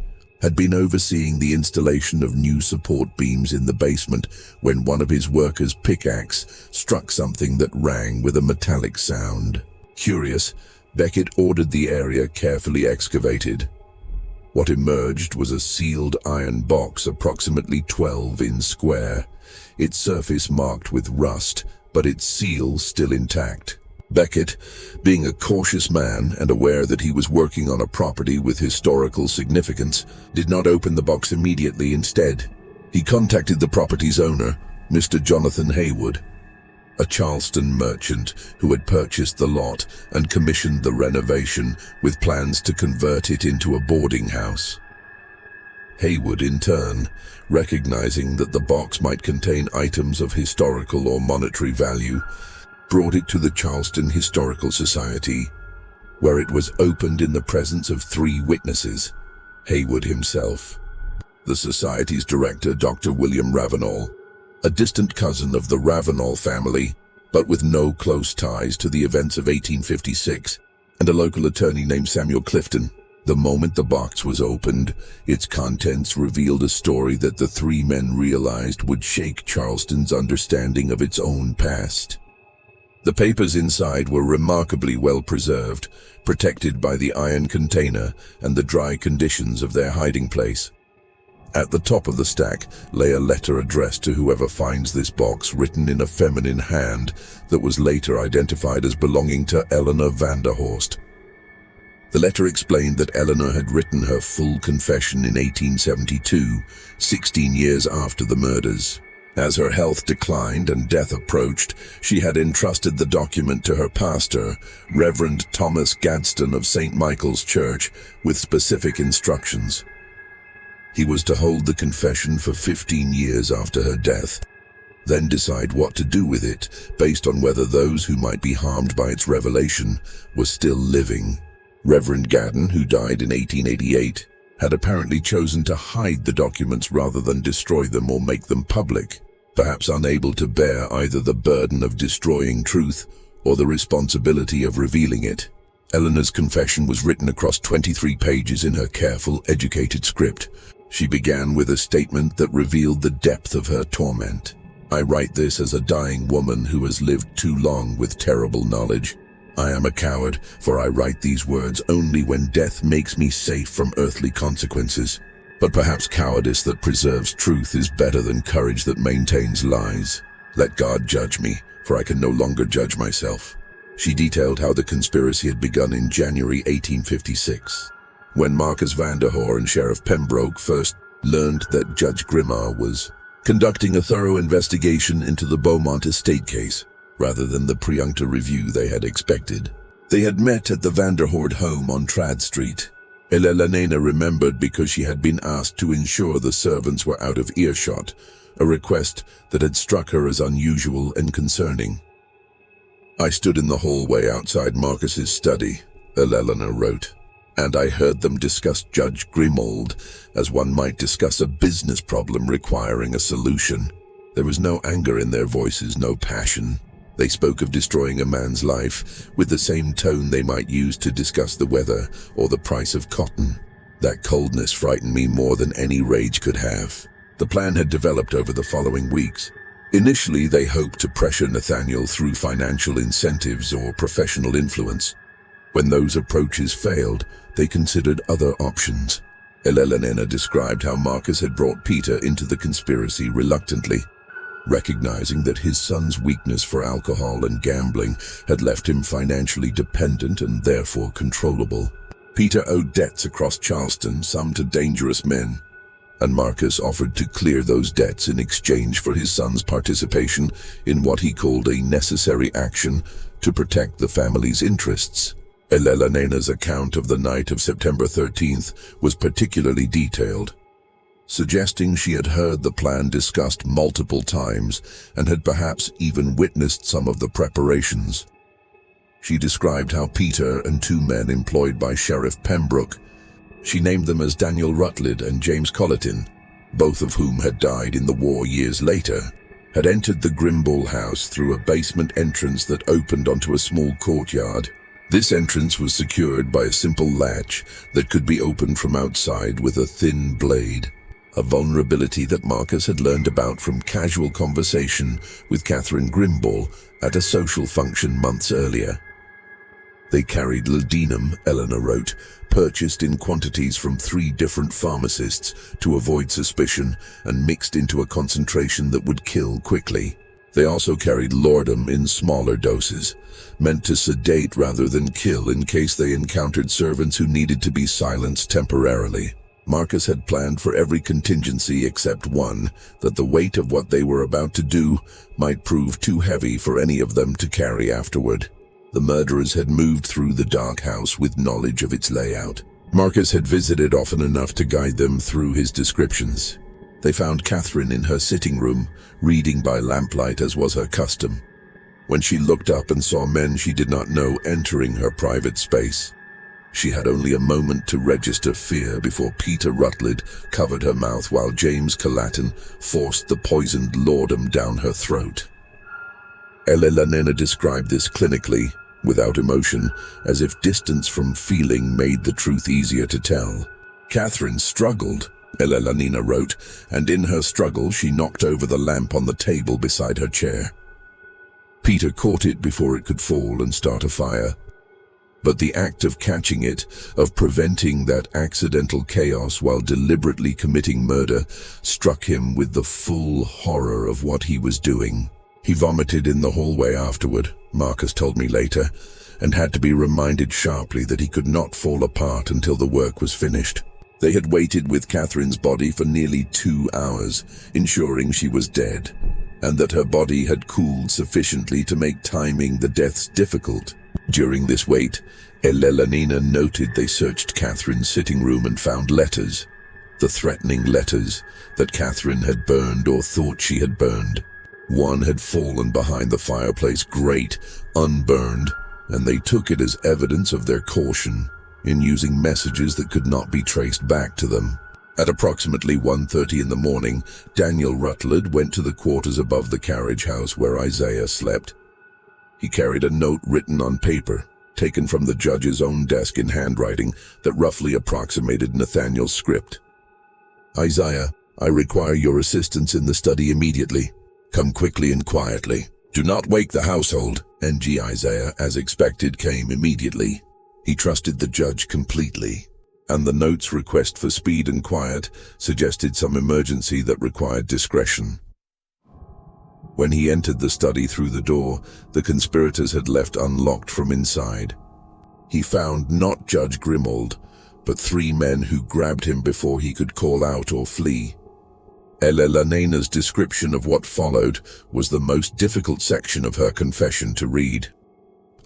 had been overseeing the installation of new support beams in the basement when one of his workers' pickaxe struck something that rang with a metallic sound. Curious, Beckett ordered the area carefully excavated. What emerged was a sealed iron box approximately 12 inches square, its surface marked with rust, but its seal still intact. Beckett, being a cautious man and aware that he was working on a property with historical significance, did not open the box immediately. Instead, he contacted the property's owner, Mr. Jonathan Haywood, a Charleston merchant who had purchased the lot and commissioned the renovation with plans to convert it into a boarding house. Haywood, in turn, recognizing that the box might contain items of historical or monetary value, brought it to the Charleston Historical Society, where it was opened in the presence of 3 witnesses: Haywood himself, the Society's director, Dr. William Ravenel, a distant cousin of the Ravenel family, but with no close ties to the events of 1856, and a local attorney named Samuel Clifton. The moment the box was opened, its contents revealed a story that the 3 men realized would shake Charleston's understanding of its own past. The papers inside were remarkably well preserved, protected by the iron container and the dry conditions of their hiding place. At the top of the stack lay a letter addressed to whoever finds this box, written in a feminine hand that was later identified as belonging to Eleanor van der Horst. The letter explained that Eleanor had written her full confession in 1872, 16 years after the murders. As her health declined and death approached, she had entrusted the document to her pastor, Reverend Thomas Gadsden of St. Michael's Church, with specific instructions. He was to hold the confession for 15 years after her death, then decide what to do with it based on whether those who might be harmed by its revelation were still living. Reverend Gaddon, who died in 1888, had apparently chosen to hide the documents rather than destroy them or make them public, perhaps unable to bear either the burden of destroying truth or the responsibility of revealing it. Eleanor's confession was written across 23 pages in her careful, educated script. She began with a statement that revealed the depth of her torment. "I write this as a dying woman who has lived too long with terrible knowledge. I am a coward, for I write these words only when death makes me safe from earthly consequences. But perhaps cowardice that preserves truth is better than courage that maintains lies. Let God judge me, for I can no longer judge myself." She detailed how the conspiracy had begun in January 1856, when Marcus Vanderhoor and Sheriff Pembroke first learned that Judge Grimar was conducting a thorough investigation into the Beaumont estate case, rather than the preemptive review they had expected. They had met at the Vanderhoord home on Trad Street. Elena remembered because she had been asked to ensure the servants were out of earshot, a request that had struck her as unusual and concerning. "I stood in the hallway outside Marcus's study," Elena wrote, "and I heard them discuss Judge Grimold as one might discuss a business problem requiring a solution. There was no anger in their voices, no passion. They spoke of destroying a man's life with the same tone they might use to discuss the weather or the price of cotton. That coldness frightened me more than any rage could have." The plan had developed over the following weeks. Initially, they hoped to pressure Nathaniel through financial incentives or professional influence. When those approaches failed, they considered other options. Elena described how Marcus had brought Peter into the conspiracy reluctantly, recognizing that his son's weakness for alcohol and gambling had left him financially dependent and therefore controllable. Peter owed debts across Charleston, some to dangerous men, and Marcus offered to clear those debts in exchange for his son's participation in what he called a necessary action to protect the family's interests. Elena's account of the night of September 13th was particularly detailed, suggesting she had heard the plan discussed multiple times and had perhaps even witnessed some of the preparations. She described how Peter and two men employed by Sheriff Pembroke, she named them as Daniel Rutledge and James Colleton, both of whom had died in the war years later, had entered the Grimble house through a basement entrance that opened onto a small courtyard. This entrance was secured by a simple latch that could be opened from outside with a thin blade, a vulnerability that Marcus had learned about from casual conversation with Catherine Grimble at a social function months earlier. They carried laudanum, Eleanor wrote, purchased in quantities from 3 different pharmacists to avoid suspicion and mixed into a concentration that would kill quickly. They also carried laudanum in smaller doses, meant to sedate rather than kill in case they encountered servants who needed to be silenced temporarily. Marcus had planned for every contingency except one, that the weight of what they were about to do might prove too heavy for any of them to carry afterward. The murderers had moved through the dark house with knowledge of its layout. Marcus had visited often enough to guide them through his descriptions. They found Catherine in her sitting room, reading by lamplight as was her custom. When she looked up and saw men she did not know entering her private space, she had only a moment to register fear before Peter Rutledge covered her mouth while James Colleton forced the poisoned laudanum down her throat. Elena described this clinically, without emotion, as if distance from feeling made the truth easier to tell. Catherine struggled, Elena wrote, and in her struggle she knocked over the lamp on the table beside her chair. Peter caught it before it could fall and start a fire. But the act of catching it, of preventing that accidental chaos while deliberately committing murder, struck him with the full horror of what he was doing. He vomited in the hallway afterward, Marcus told me later, and had to be reminded sharply that he could not fall apart until the work was finished. They had waited with Catherine's body for nearly 2 hours, ensuring she was dead, and that her body had cooled sufficiently to make timing the deaths difficult. During this wait, Elena noted they searched Catherine's sitting room and found letters, the threatening letters that Catherine had burned or thought she had burned. One had fallen behind the fireplace grate, unburned, and they took it as evidence of their caution. in using messages that could not be traced back to them. At approximately 1:30 in the morning, Daniel Rutledge went to the quarters above the carriage house where Isaiah slept. He carried a note written on paper, taken from the judge's own desk in handwriting that roughly approximated Nathaniel's script. "Isaiah, I require your assistance in the study immediately. Come quickly and quietly. Do not wake the household." NG Isaiah, as expected, came immediately. He trusted the judge completely, and the note's request for speed and quiet suggested some emergency that required discretion. When he entered the study through the door, the conspirators had left unlocked from inside. He found not Judge Grimold, but 3 men who grabbed him before he could call out or flee. Elena's description of what followed was the most difficult section of her confession to read.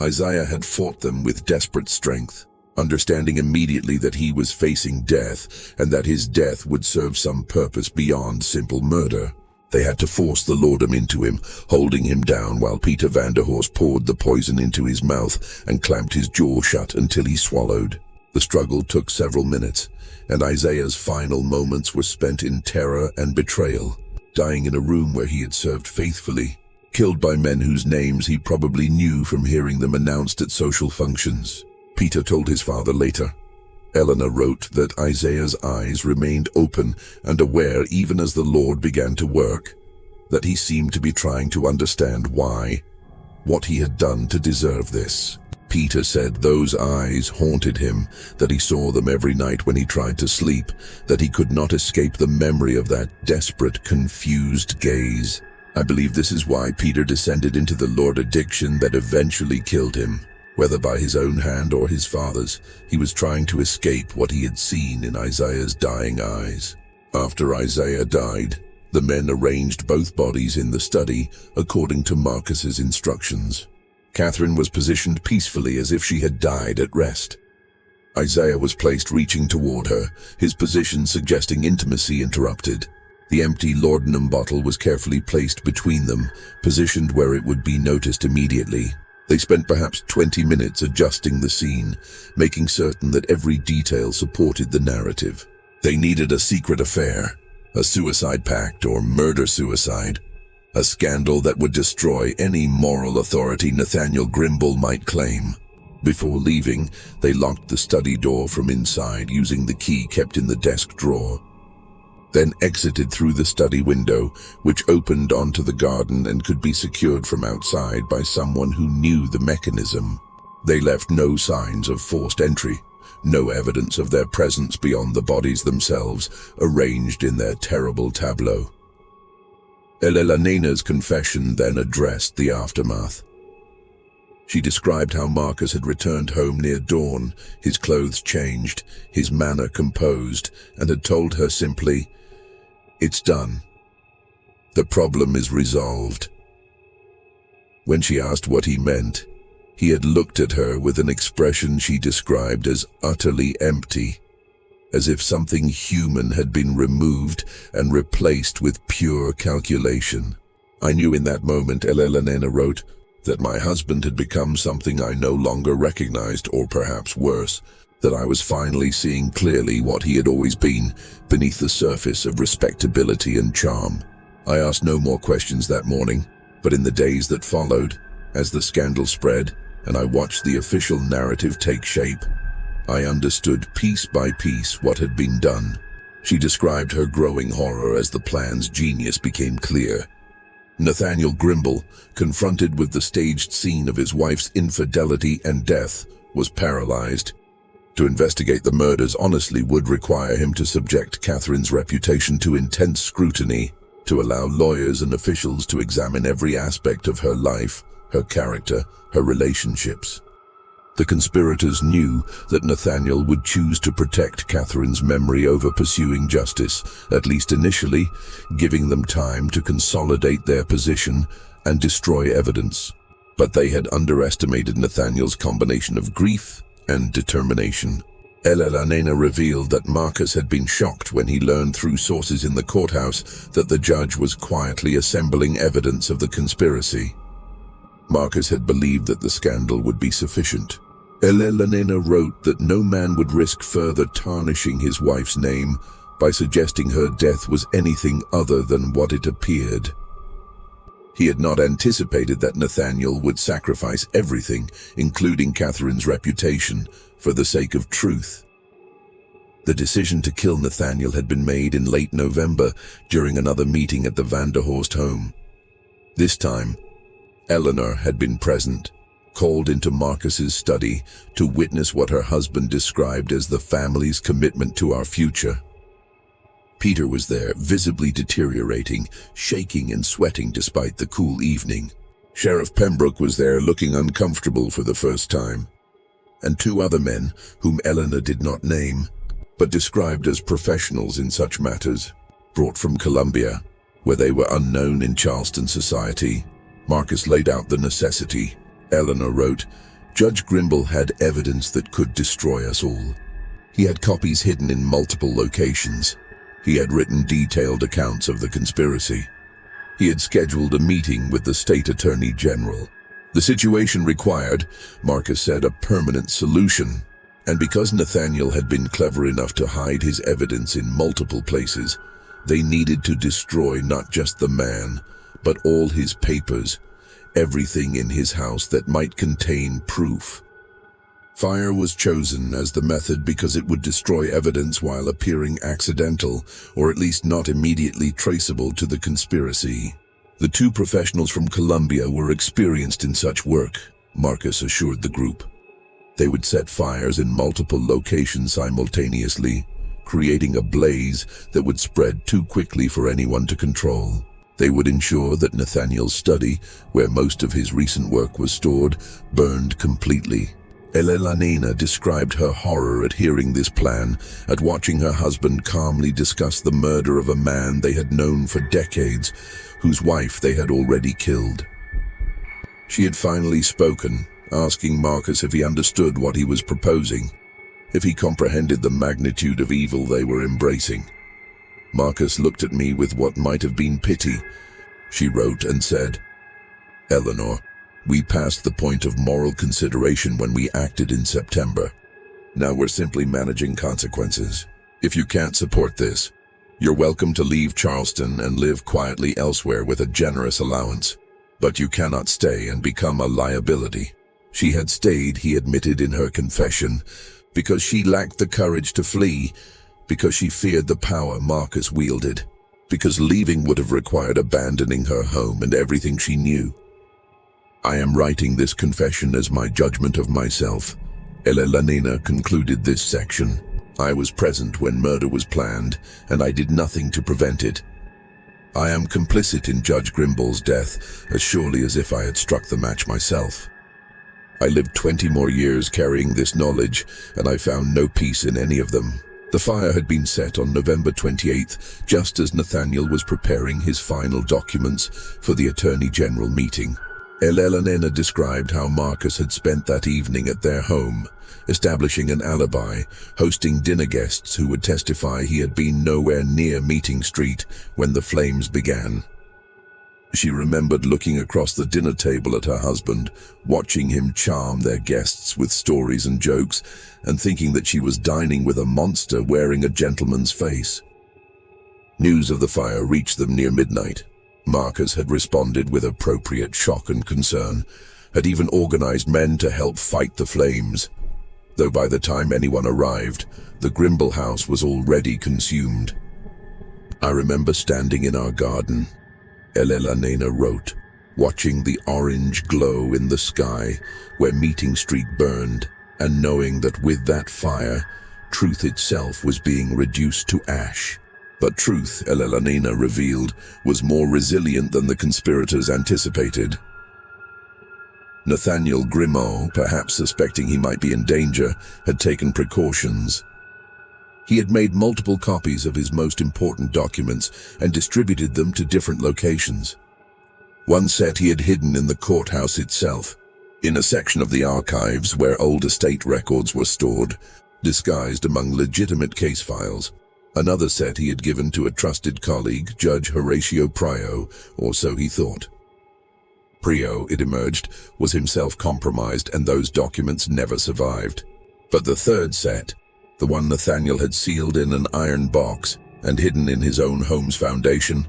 Isaiah had fought them with desperate strength, understanding immediately that he was facing death and that his death would serve some purpose beyond simple murder. They had to force the laudanum into him, holding him down while Peter Vanderhorst poured the poison into his mouth and clamped his jaw shut until he swallowed. The struggle took several minutes, and Isaiah's final moments were spent in terror and betrayal, dying in a room where he had served faithfully, killed by men whose names he probably knew from hearing them announced at social functions. Peter told his father later. Eleanor wrote that Isaiah's eyes remained open and aware even as the Lord began to work, that he seemed to be trying to understand why, what he had done to deserve this. Peter said those eyes haunted him, that he saw them every night when he tried to sleep, that he could not escape the memory of that desperate, confused gaze. I believe this is why Peter descended into the Lord addiction that eventually killed him. Whether by his own hand or his father's, he was trying to escape what he had seen in Isaiah's dying eyes. After Isaiah died, the men arranged both bodies in the study according to Marcus's instructions. Catherine was positioned peacefully as if she had died at rest. Isaiah was placed reaching toward her, his position suggesting intimacy interrupted. The empty laudanum bottle was carefully placed between them, positioned where it would be noticed immediately. They spent perhaps 20 minutes adjusting the scene, making certain that every detail supported the narrative. They needed a secret affair, a suicide pact or murder-suicide, a scandal that would destroy any moral authority Nathaniel Grimble might claim. Before leaving, they locked the study door from inside using the key kept in the desk drawer, then exited through the study window, which opened onto the garden and could be secured from outside by someone who knew the mechanism. They left no signs of forced entry, no evidence of their presence beyond the bodies themselves, arranged in their terrible tableau. Elena's confession then addressed the aftermath. She described how Marcus had returned home near dawn, his clothes changed, his manner composed, and had told her simply, "It's done. The problem is resolved." When she asked what he meant, he had looked at her with an expression she described as utterly empty, as if something human had been removed and replaced with pure calculation. "I knew in that moment," Elena wrote, "that my husband had become something I no longer recognized, or perhaps worse, that I was finally seeing clearly what he had always been, beneath the surface of respectability and charm." I asked no more questions that morning, but in the days that followed, as the scandal spread and I watched the official narrative take shape, I understood piece by piece what had been done. She described her growing horror as the plan's genius became clear. Nathaniel Grimble, confronted with the staged scene of his wife's infidelity and death, was paralyzed. To investigate the murders honestly would require him to subject Catherine's reputation to intense scrutiny, to allow lawyers and officials to examine every aspect of her life, her character, her relationships. The conspirators knew that Nathaniel would choose to protect Catherine's memory over pursuing justice, at least initially, giving them time to consolidate their position and destroy evidence. But they had underestimated Nathaniel's combination of grief and determination. Elena revealed that Marcus had been shocked when he learned through sources in the courthouse that the judge was quietly assembling evidence of the conspiracy. Marcus had believed that the scandal would be sufficient. Elena wrote that no man would risk further tarnishing his wife's name by suggesting her death was anything other than what it appeared. He had not anticipated that Nathaniel would sacrifice everything, including Catherine's reputation, for the sake of truth. The decision to kill Nathaniel had been made in late November during another meeting at the Vanderhorst home. This time, Eleanor had been present, called into Marcus's study to witness what her husband described as the family's commitment to our future. Peter was there, visibly deteriorating, shaking and sweating despite the cool evening. Sheriff Pembroke was there, looking uncomfortable for the first time. And two other men, whom Eleanor did not name, but described as professionals in such matters, brought from Columbia, where they were unknown in Charleston society. Marcus laid out the necessity. Eleanor wrote, "Judge Grimble had evidence that could destroy us all. He had copies hidden in multiple locations. He had written detailed accounts of the conspiracy. He had scheduled a meeting with the state attorney general. The situation required," Marcus said, "a permanent solution. And because Nathaniel had been clever enough to hide his evidence in multiple places, they needed to destroy not just the man, but all his papers, everything in his house that might contain proof." Fire was chosen as the method because it would destroy evidence while appearing accidental, or at least not immediately traceable to the conspiracy. The two professionals from Columbia were experienced in such work, Marcus assured the group. They would set fires in multiple locations simultaneously, creating a blaze that would spread too quickly for anyone to control. They would ensure that Nathaniel's study, where most of his recent work was stored, burned completely. Elena described her horror at hearing this plan, at watching her husband calmly discuss the murder of a man they had known for decades, whose wife they had already killed. She had finally spoken, asking Marcus if he understood what he was proposing, if he comprehended the magnitude of evil they were embracing. Marcus looked at me with what might have been pity. She wrote and said, "Eleanor, we passed the point of moral consideration when we acted in September. Now we're simply managing consequences. If you can't support this, you're welcome to leave Charleston and live quietly elsewhere with a generous allowance. But you cannot stay and become a liability." She had stayed, he admitted in her confession, because she lacked the courage to flee, because she feared the power Marcus wielded, because leaving would have required abandoning her home and everything she knew. "I am writing this confession as my judgment of myself," Elena concluded this section. "I was present when murder was planned, and I did nothing to prevent it. I am complicit in Judge Grimble's death, as surely as if I had struck the match myself. I lived 20 more years carrying this knowledge, and I found no peace in any of them." The fire had been set on November 28th, just as Nathaniel was preparing his final documents for the Attorney General meeting. Elena described how Marcus had spent that evening at their home, establishing an alibi, hosting dinner guests who would testify he had been nowhere near Meeting Street when the flames began. She remembered looking across the dinner table at her husband, watching him charm their guests with stories and jokes, and thinking that she was dining with a monster wearing a gentleman's face. News of the fire reached them near midnight. Marcus had responded with appropriate shock and concern, had even organized men to help fight the flames. Though by the time anyone arrived, the Grimble house was already consumed. "I remember standing in our garden," Elena wrote, "watching the orange glow in the sky where Meeting Street burned, and knowing that with that fire, truth itself was being reduced to ash. But truth," Elena revealed, "was more resilient than the conspirators anticipated." Nathaniel Grimaud, perhaps suspecting he might be in danger, had taken precautions. He had made multiple copies of his most important documents and distributed them to different locations. One set he had hidden in the courthouse itself, in a section of the archives where old estate records were stored, disguised among legitimate case files. Another set he had given to a trusted colleague, Judge Horatio Pryor, or so he thought. Prio, it emerged, was himself compromised, and those documents never survived. But the third set, the one Nathaniel had sealed in an iron box and hidden in his own home's foundation,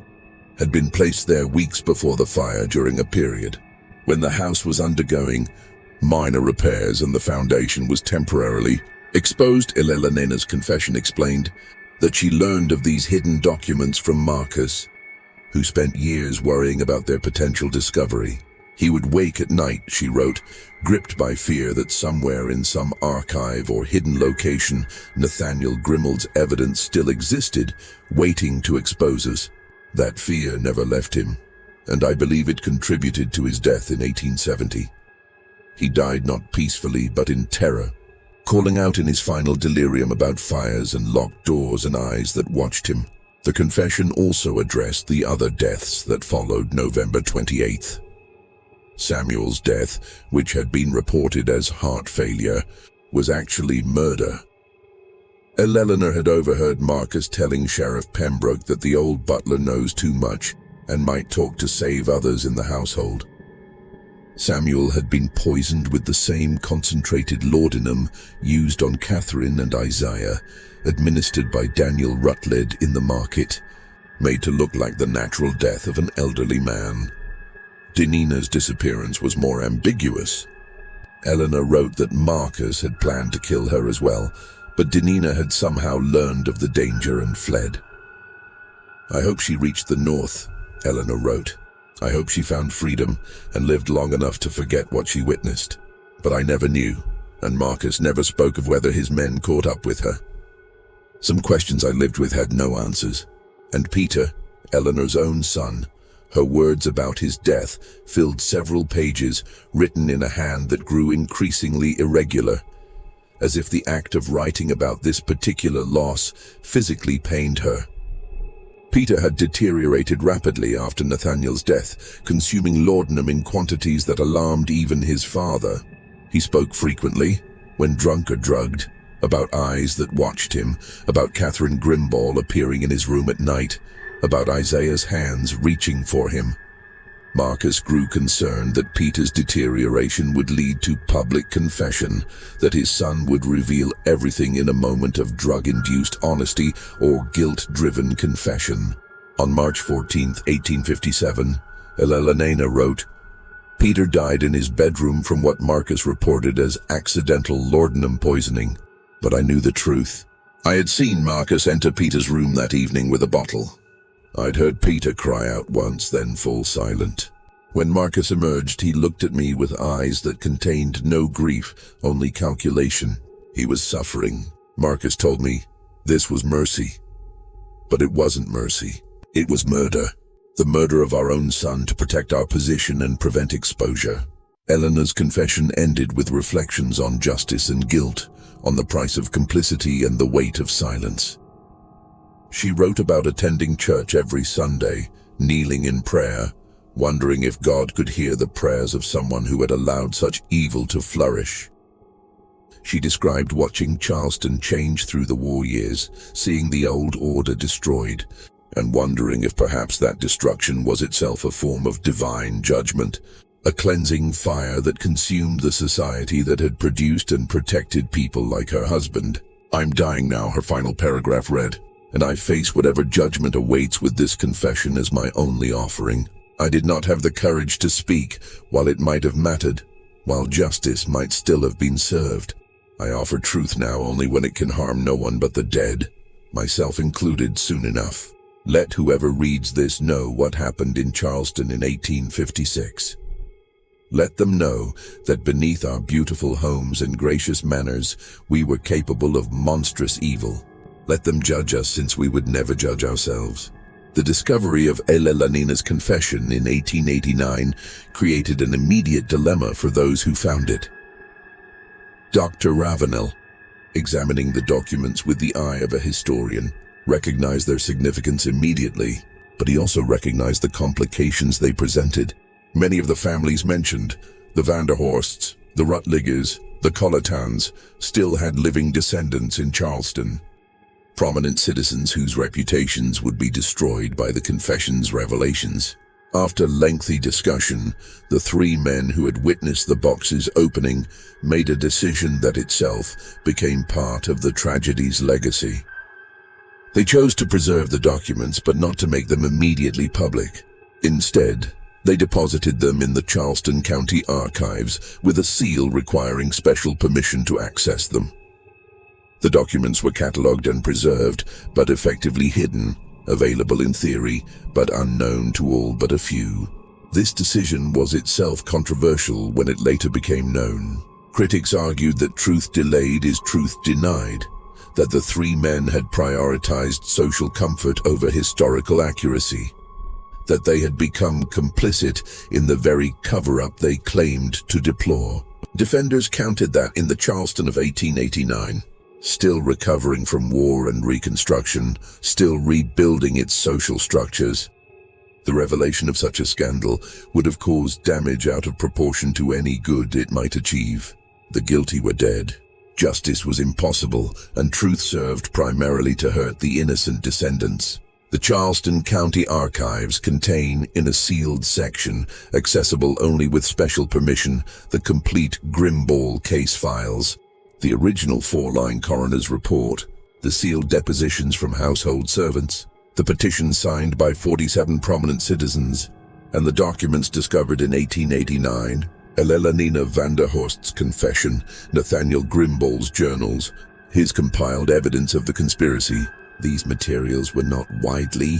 had been placed there weeks before the fire during a period when the house was undergoing minor repairs and the foundation was temporarily exposed. Elena's confession explained that she learned of these hidden documents from Marcus, who spent years worrying about their potential discovery. He would wake at night, she wrote, gripped by fear that somewhere in some archive or hidden location, Nathaniel Grimald's evidence still existed, waiting to expose us. That fear never left him, and I believe it contributed to his death in 1870. He died not peacefully, but in terror, calling out in his final delirium about fires and locked doors and eyes that watched him. The confession also addressed the other deaths that followed November 28th. Samuel's death, which had been reported as heart failure, was actually murder. Eleanor had overheard Marcus telling Sheriff Pembroke that the old butler knows too much and might talk to save others in the household. Samuel had been poisoned with the same concentrated laudanum used on Catherine and Isaiah, administered by Daniel Rutledge in the market, made to look like the natural death of an elderly man. Denina's disappearance was more ambiguous. Eleanor wrote that Marcus had planned to kill her as well, but Denina had somehow learned of the danger and fled. I hope she reached the north, Eleanor wrote. I hope she found freedom and lived long enough to forget what she witnessed. But I never knew, and Marcus never spoke of whether his men caught up with her. Some questions I lived with had no answers, and Peter, Eleanor's own son, her words about his death filled several pages, written in a hand that grew increasingly irregular, as if the act of writing about this particular loss physically pained her. Peter had deteriorated rapidly after Nathaniel's death, consuming laudanum in quantities that alarmed even his father. He spoke frequently, when drunk or drugged, about eyes that watched him, about Catherine Grimball appearing in his room at night, about Isaiah's hands reaching for him. Marcus grew concerned that Peter's deterioration would lead to public confession, that his son would reveal everything in a moment of drug-induced honesty or guilt-driven confession. On March 14, 1857, Elena wrote, Peter died in his bedroom from what Marcus reported as accidental laudanum poisoning, but I knew the truth. I had seen Marcus enter Peter's room that evening with a bottle. I'd heard Peter cry out once, then fall silent. When Marcus emerged, he looked at me with eyes that contained no grief, only calculation. He was suffering. Marcus told me this was mercy. But it wasn't mercy. It was murder. The murder of our own son to protect our position and prevent exposure. Eleanor's confession ended with reflections on justice and guilt, on the price of complicity and the weight of silence. She wrote about attending church every Sunday, kneeling in prayer, wondering if God could hear the prayers of someone who had allowed such evil to flourish. She described watching Charleston change through the war years, seeing the old order destroyed, and wondering if perhaps that destruction was itself a form of divine judgment, a cleansing fire that consumed the society that had produced and protected people like her husband. I'm dying now, her final paragraph read, and I face whatever judgment awaits with this confession as my only offering. I did not have the courage to speak while it might have mattered, while justice might still have been served. I offer truth now only when it can harm no one but the dead, myself included, soon enough. Let whoever reads this know what happened in Charleston in 1856. Let them know that beneath our beautiful homes and gracious manners, we were capable of monstrous evil. Let them judge us, since we would never judge ourselves. The discovery of Elena's confession in 1889 created an immediate dilemma for those who found it. Dr. Ravenel, examining the documents with the eye of a historian, recognized their significance immediately, but he also recognized the complications they presented. Many of the families mentioned, the Vanderhorsts, the Rutledges, the Collatans, still had living descendants in Charleston. Prominent citizens whose reputations would be destroyed by the confession's revelations. After lengthy discussion, the three men who had witnessed the box's opening made a decision that itself became part of the tragedy's legacy. They chose to preserve the documents, but not to make them immediately public. Instead, they deposited them in the Charleston County Archives with a seal requiring special permission to access them. The documents were catalogued and preserved, but effectively hidden, available in theory, but unknown to all but a few. This decision was itself controversial when it later became known. Critics argued that truth delayed is truth denied, that the three men had prioritized social comfort over historical accuracy, that they had become complicit in the very cover-up they claimed to deplore. Defenders countered that in the Charleston of 1889, still recovering from war and Reconstruction, still rebuilding its social structures, the revelation of such a scandal would have caused damage out of proportion to any good it might achieve. The guilty were dead. Justice was impossible, and truth served primarily to hurt the innocent descendants. The Charleston County Archives contain, in a sealed section, accessible only with special permission, the complete Grimball case files, the original 4-line coroner's report, the sealed depositions from household servants, the petition signed by 47 prominent citizens, and the documents discovered in 1889, Ellelanina Vanderhorst's confession, Nathaniel Grimball's journals, his compiled evidence of the conspiracy. These materials were not widely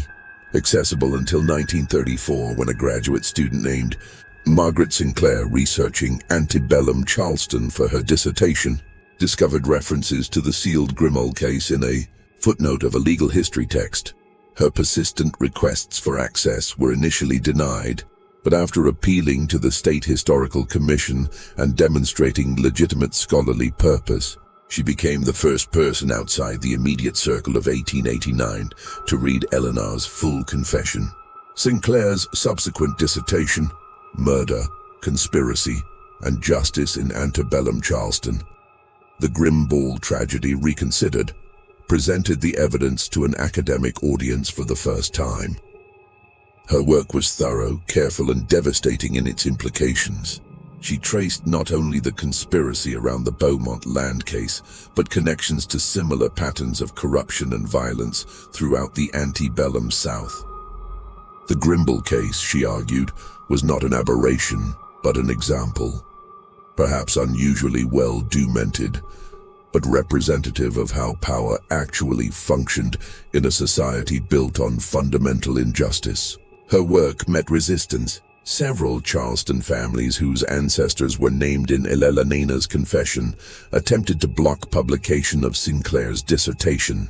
accessible until 1934, when a graduate student named Margaret Sinclair, researching antebellum Charleston for her dissertation, discovered references to the sealed Grimball case in a footnote of a legal history text. Her persistent requests for access were initially denied, but after appealing to the State Historical Commission and demonstrating legitimate scholarly purpose, she became the first person outside the immediate circle of 1889 to read Eleanor's full confession. Sinclair's subsequent dissertation, Murder, Conspiracy, and Justice in Antebellum Charleston, The Grimball Tragedy Reconsidered, presented the evidence to an academic audience for the first time. Her work was thorough, careful, and devastating in its implications. She traced not only the conspiracy around the Beaumont land case, but connections to similar patterns of corruption and violence throughout the antebellum South. The Grimball case, she argued, was not an aberration, but an example. Perhaps unusually well documented, but representative of how power actually functioned in a society built on fundamental injustice. Her work met resistance. Several Charleston families whose ancestors were named in Ellelanina's confession attempted to block publication of Sinclair's dissertation.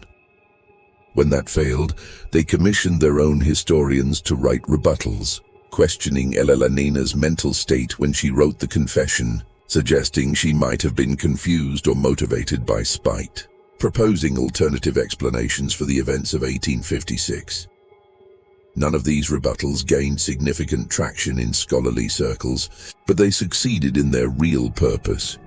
When that failed, they commissioned their own historians to write rebuttals, questioning Ellelanina's mental state when she wrote the confession, suggesting she might have been confused or motivated by spite, proposing alternative explanations for the events of 1856. None of these rebuttals gained significant traction in scholarly circles, but they succeeded in their real purpose,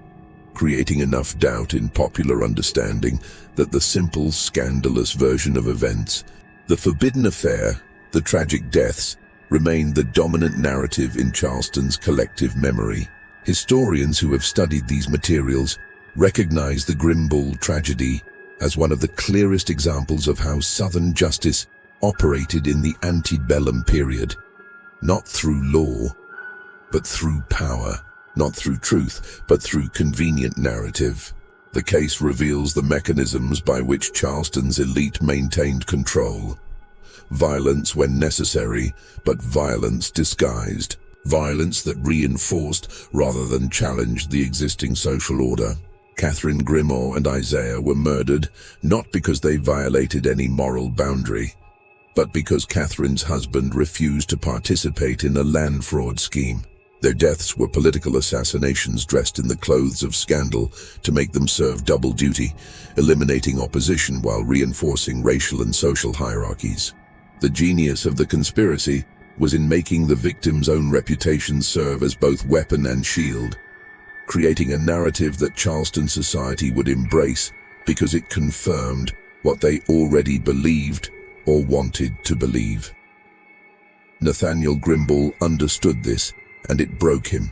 creating enough doubt in popular understanding that the simple, scandalous version of events, the forbidden affair, the tragic deaths, remained the dominant narrative in Charleston's collective memory. Historians who have studied these materials recognize the Grimball tragedy as one of the clearest examples of how Southern justice operated in the antebellum period, not through law, but through power, not through truth, but through convenient narrative. The case reveals the mechanisms by which Charleston's elite maintained control. Violence when necessary, but violence disguised. Violence that reinforced rather than challenged the existing social order. Catherine Grimaud and Isaiah were murdered, not because they violated any moral boundary, but because Catherine's husband refused to participate in a land fraud scheme. Their deaths were political assassinations dressed in the clothes of scandal to make them serve double duty, eliminating opposition while reinforcing racial and social hierarchies. The genius of the conspiracy was in making the victims' own reputations serve as both weapon and shield, creating a narrative that Charleston society would embrace because it confirmed what they already believed or wanted to believe. Nathaniel Grimble understood this, and it broke him.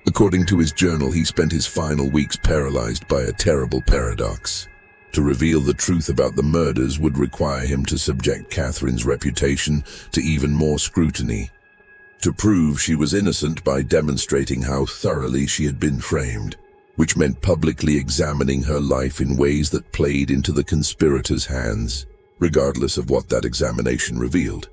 According to his journal, he spent his final weeks paralyzed by a terrible paradox. To reveal the truth about the murders would require him to subject Catherine's reputation to even more scrutiny, to prove she was innocent by demonstrating how thoroughly she had been framed, which meant publicly examining her life in ways that played into the conspirators' hands, regardless of what that examination revealed.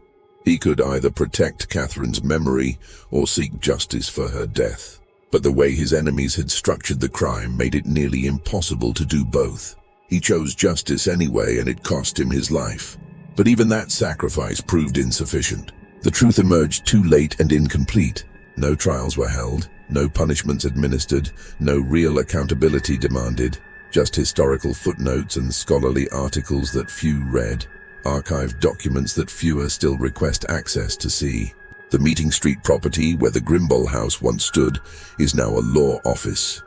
He could either protect Catherine's memory or seek justice for her death. But the way his enemies had structured the crime made it nearly impossible to do both. He chose justice anyway, and it cost him his life. But even that sacrifice proved insufficient. The truth emerged too late and incomplete. No trials were held, no punishments administered, no real accountability demanded, just historical footnotes and scholarly articles that few read, archived documents that fewer still request access to see. The Meeting Street property, where the Grimble house once stood, is now a law office.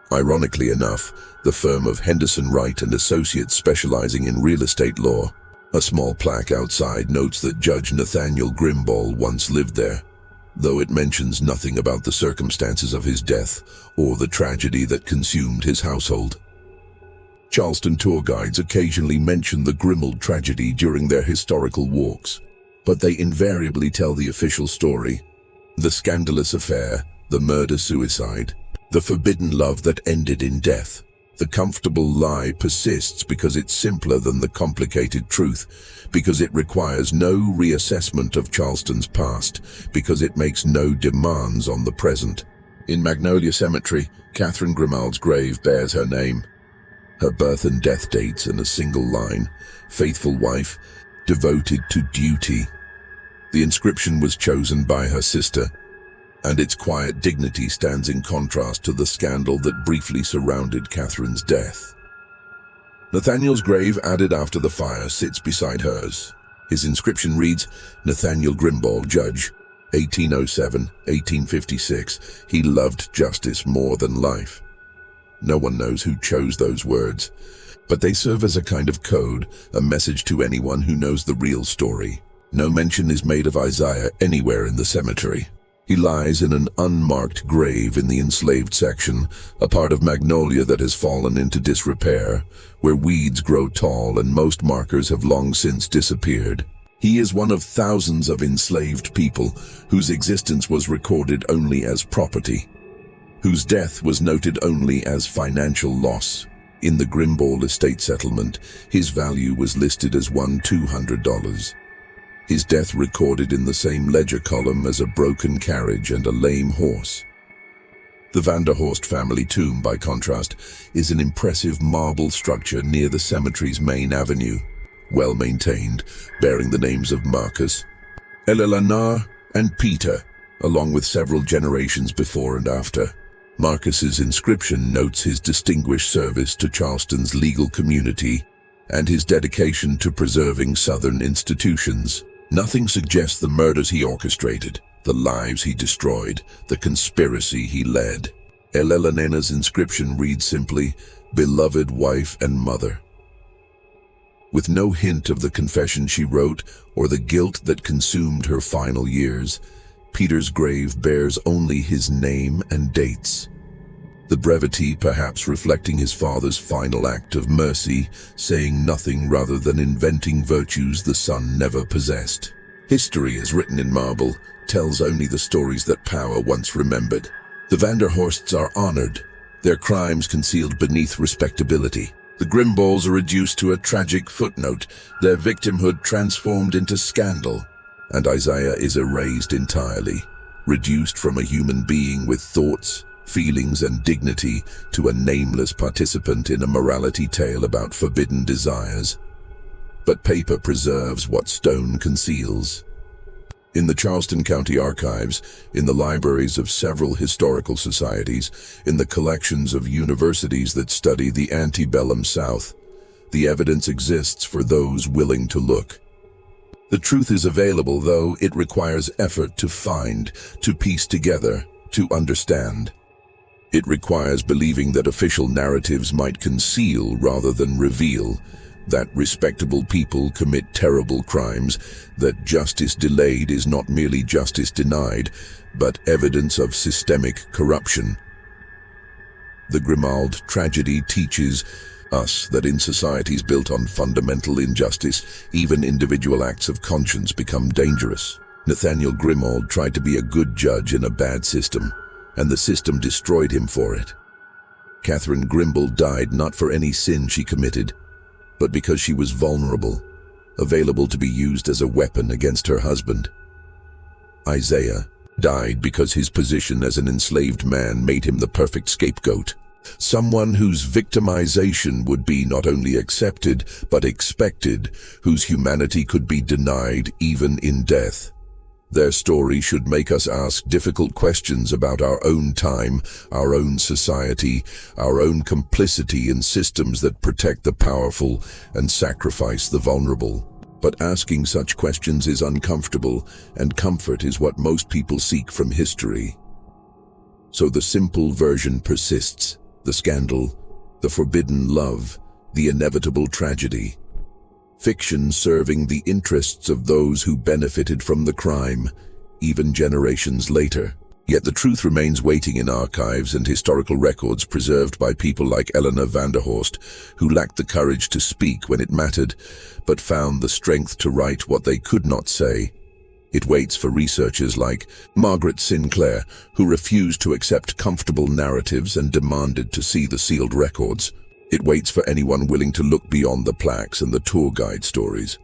Ironically enough, the firm of Henderson Wright and Associates, specializing in real estate law. A small plaque outside notes that Judge Nathaniel Grimble once lived there, though it mentions nothing about the circumstances of his death or the tragedy that consumed his household. Charleston tour guides occasionally mention the Grimble tragedy during their historical walks, but they invariably tell the official story: the scandalous affair, the murder-suicide, the forbidden love that ended in death. The comfortable lie persists because it's simpler than the complicated truth, because it requires no reassessment of Charleston's past, because it makes no demands on the present. In Magnolia Cemetery, Catherine Grimal's grave bears her name, her birth and death dates, and a single line: faithful wife, devoted to duty. The inscription was chosen by her sister, and its quiet dignity stands in contrast to the scandal that briefly surrounded Catherine's death. Nathaniel's grave, added after the fire, sits beside hers. His inscription reads, Nathaniel Grimble, Judge, 1807-1856. He loved justice more than life. No one knows who chose those words, but they serve as a kind of code, a message to anyone who knows the real story. No mention is made of Isaiah anywhere in the cemetery. He lies in an unmarked grave in the enslaved section, a part of Magnolia that has fallen into disrepair, where weeds grow tall and most markers have long since disappeared. He is one of thousands of enslaved people whose existence was recorded only as property, whose death was noted only as financial loss. In the Grimble estate settlement, his value was listed as $200. His death recorded in the same ledger column as a broken carriage and a lame horse. The Vanderhorst family tomb, by contrast, is an impressive marble structure near the cemetery's main avenue, well maintained, bearing the names of Marcus, Eleanor, and Peter, along with several generations before and after. Marcus's inscription notes his distinguished service to Charleston's legal community and his dedication to preserving Southern institutions. Nothing suggests the murders he orchestrated, the lives he destroyed, the conspiracy he led. Eleanor's inscription reads simply, beloved wife and mother. With no hint of the confession she wrote or the guilt that consumed her final years, Peter's grave bears only his name and dates. The brevity perhaps reflecting his father's final act of mercy, saying nothing rather than inventing virtues the son never possessed. History, as written in marble, tells only the stories that power once remembered. The Vanderhorsts are honored, their crimes concealed beneath respectability. The Grimbles are reduced to a tragic footnote, their victimhood transformed into scandal. And Isaiah is erased entirely, reduced from a human being with thoughts, feelings, and dignity to a nameless participant in a morality tale about forbidden desires. But paper preserves what stone conceals. In the Charleston County Archives, in the libraries of several historical societies, in the collections of universities that study the antebellum South, the evidence exists for those willing to look. The truth is available, though it requires effort to find, to piece together, to understand. It requires believing that official narratives might conceal rather than reveal, that respectable people commit terrible crimes, that justice delayed is not merely justice denied, but evidence of systemic corruption. The Grimald tragedy teaches us that in societies built on fundamental injustice, even individual acts of conscience become dangerous. Nathaniel Grimald tried to be a good judge in a bad system, and the system destroyed him for it. Catherine Grimble died not for any sin she committed, but because she was vulnerable, available to be used as a weapon against her husband. Isaiah died because his position as an enslaved man made him the perfect scapegoat, someone whose victimization would be not only accepted, but expected, whose humanity could be denied even in death. Their story should make us ask difficult questions about our own time, our own society, our own complicity in systems that protect the powerful and sacrifice the vulnerable. But asking such questions is uncomfortable, and comfort is what most people seek from history. So the simple version persists, the scandal, the forbidden love, the inevitable tragedy. Fiction serving the interests of those who benefited from the crime, even generations later. Yet the truth remains waiting in archives and historical records preserved by people like Eleanor Vanderhorst, who lacked the courage to speak when it mattered, but found the strength to write what they could not say. It waits for researchers like Margaret Sinclair, who refused to accept comfortable narratives and demanded to see the sealed records. It waits for anyone willing to look beyond the plaques and the tour guide stories.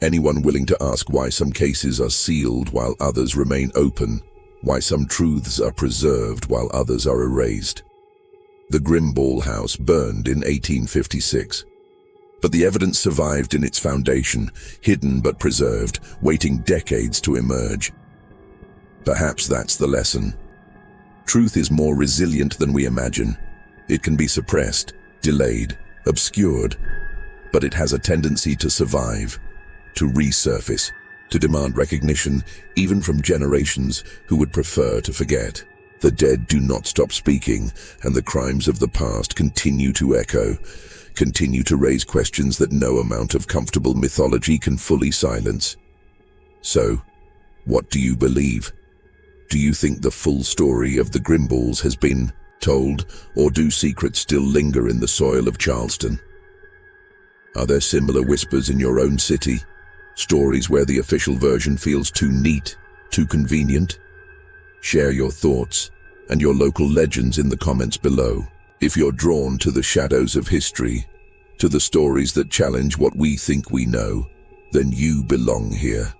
Anyone willing to ask why some cases are sealed while others remain open, why some truths are preserved while others are erased. The Grimball house burned in 1856. But the evidence survived in its foundation, hidden but preserved, waiting decades to emerge. Perhaps that's the lesson. Truth is more resilient than we imagine. It can be suppressed, delayed, obscured, but it has a tendency to survive, to resurface, to demand recognition, even from generations who would prefer to forget. The dead do not stop speaking, and the crimes of the past continue to echo, continue to raise questions that no amount of comfortable mythology can fully silence. So, what do you believe? Do you think the full story of the Grimballs has been told, or do secrets still linger in the soil of Charleston? Are there similar whispers in your own city? Stories where the official version feels too neat, too convenient? Share your thoughts and your local legends in the comments below. If you're drawn to the shadows of history, to the stories that challenge what we think we know, then you belong here.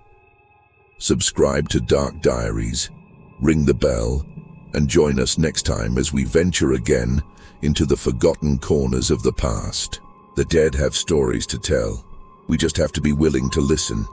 Subscribe to Dark Diaries, ring the bell, and join us next time as we venture again into the forgotten corners of the past. The dead have stories to tell. We just have to be willing to listen.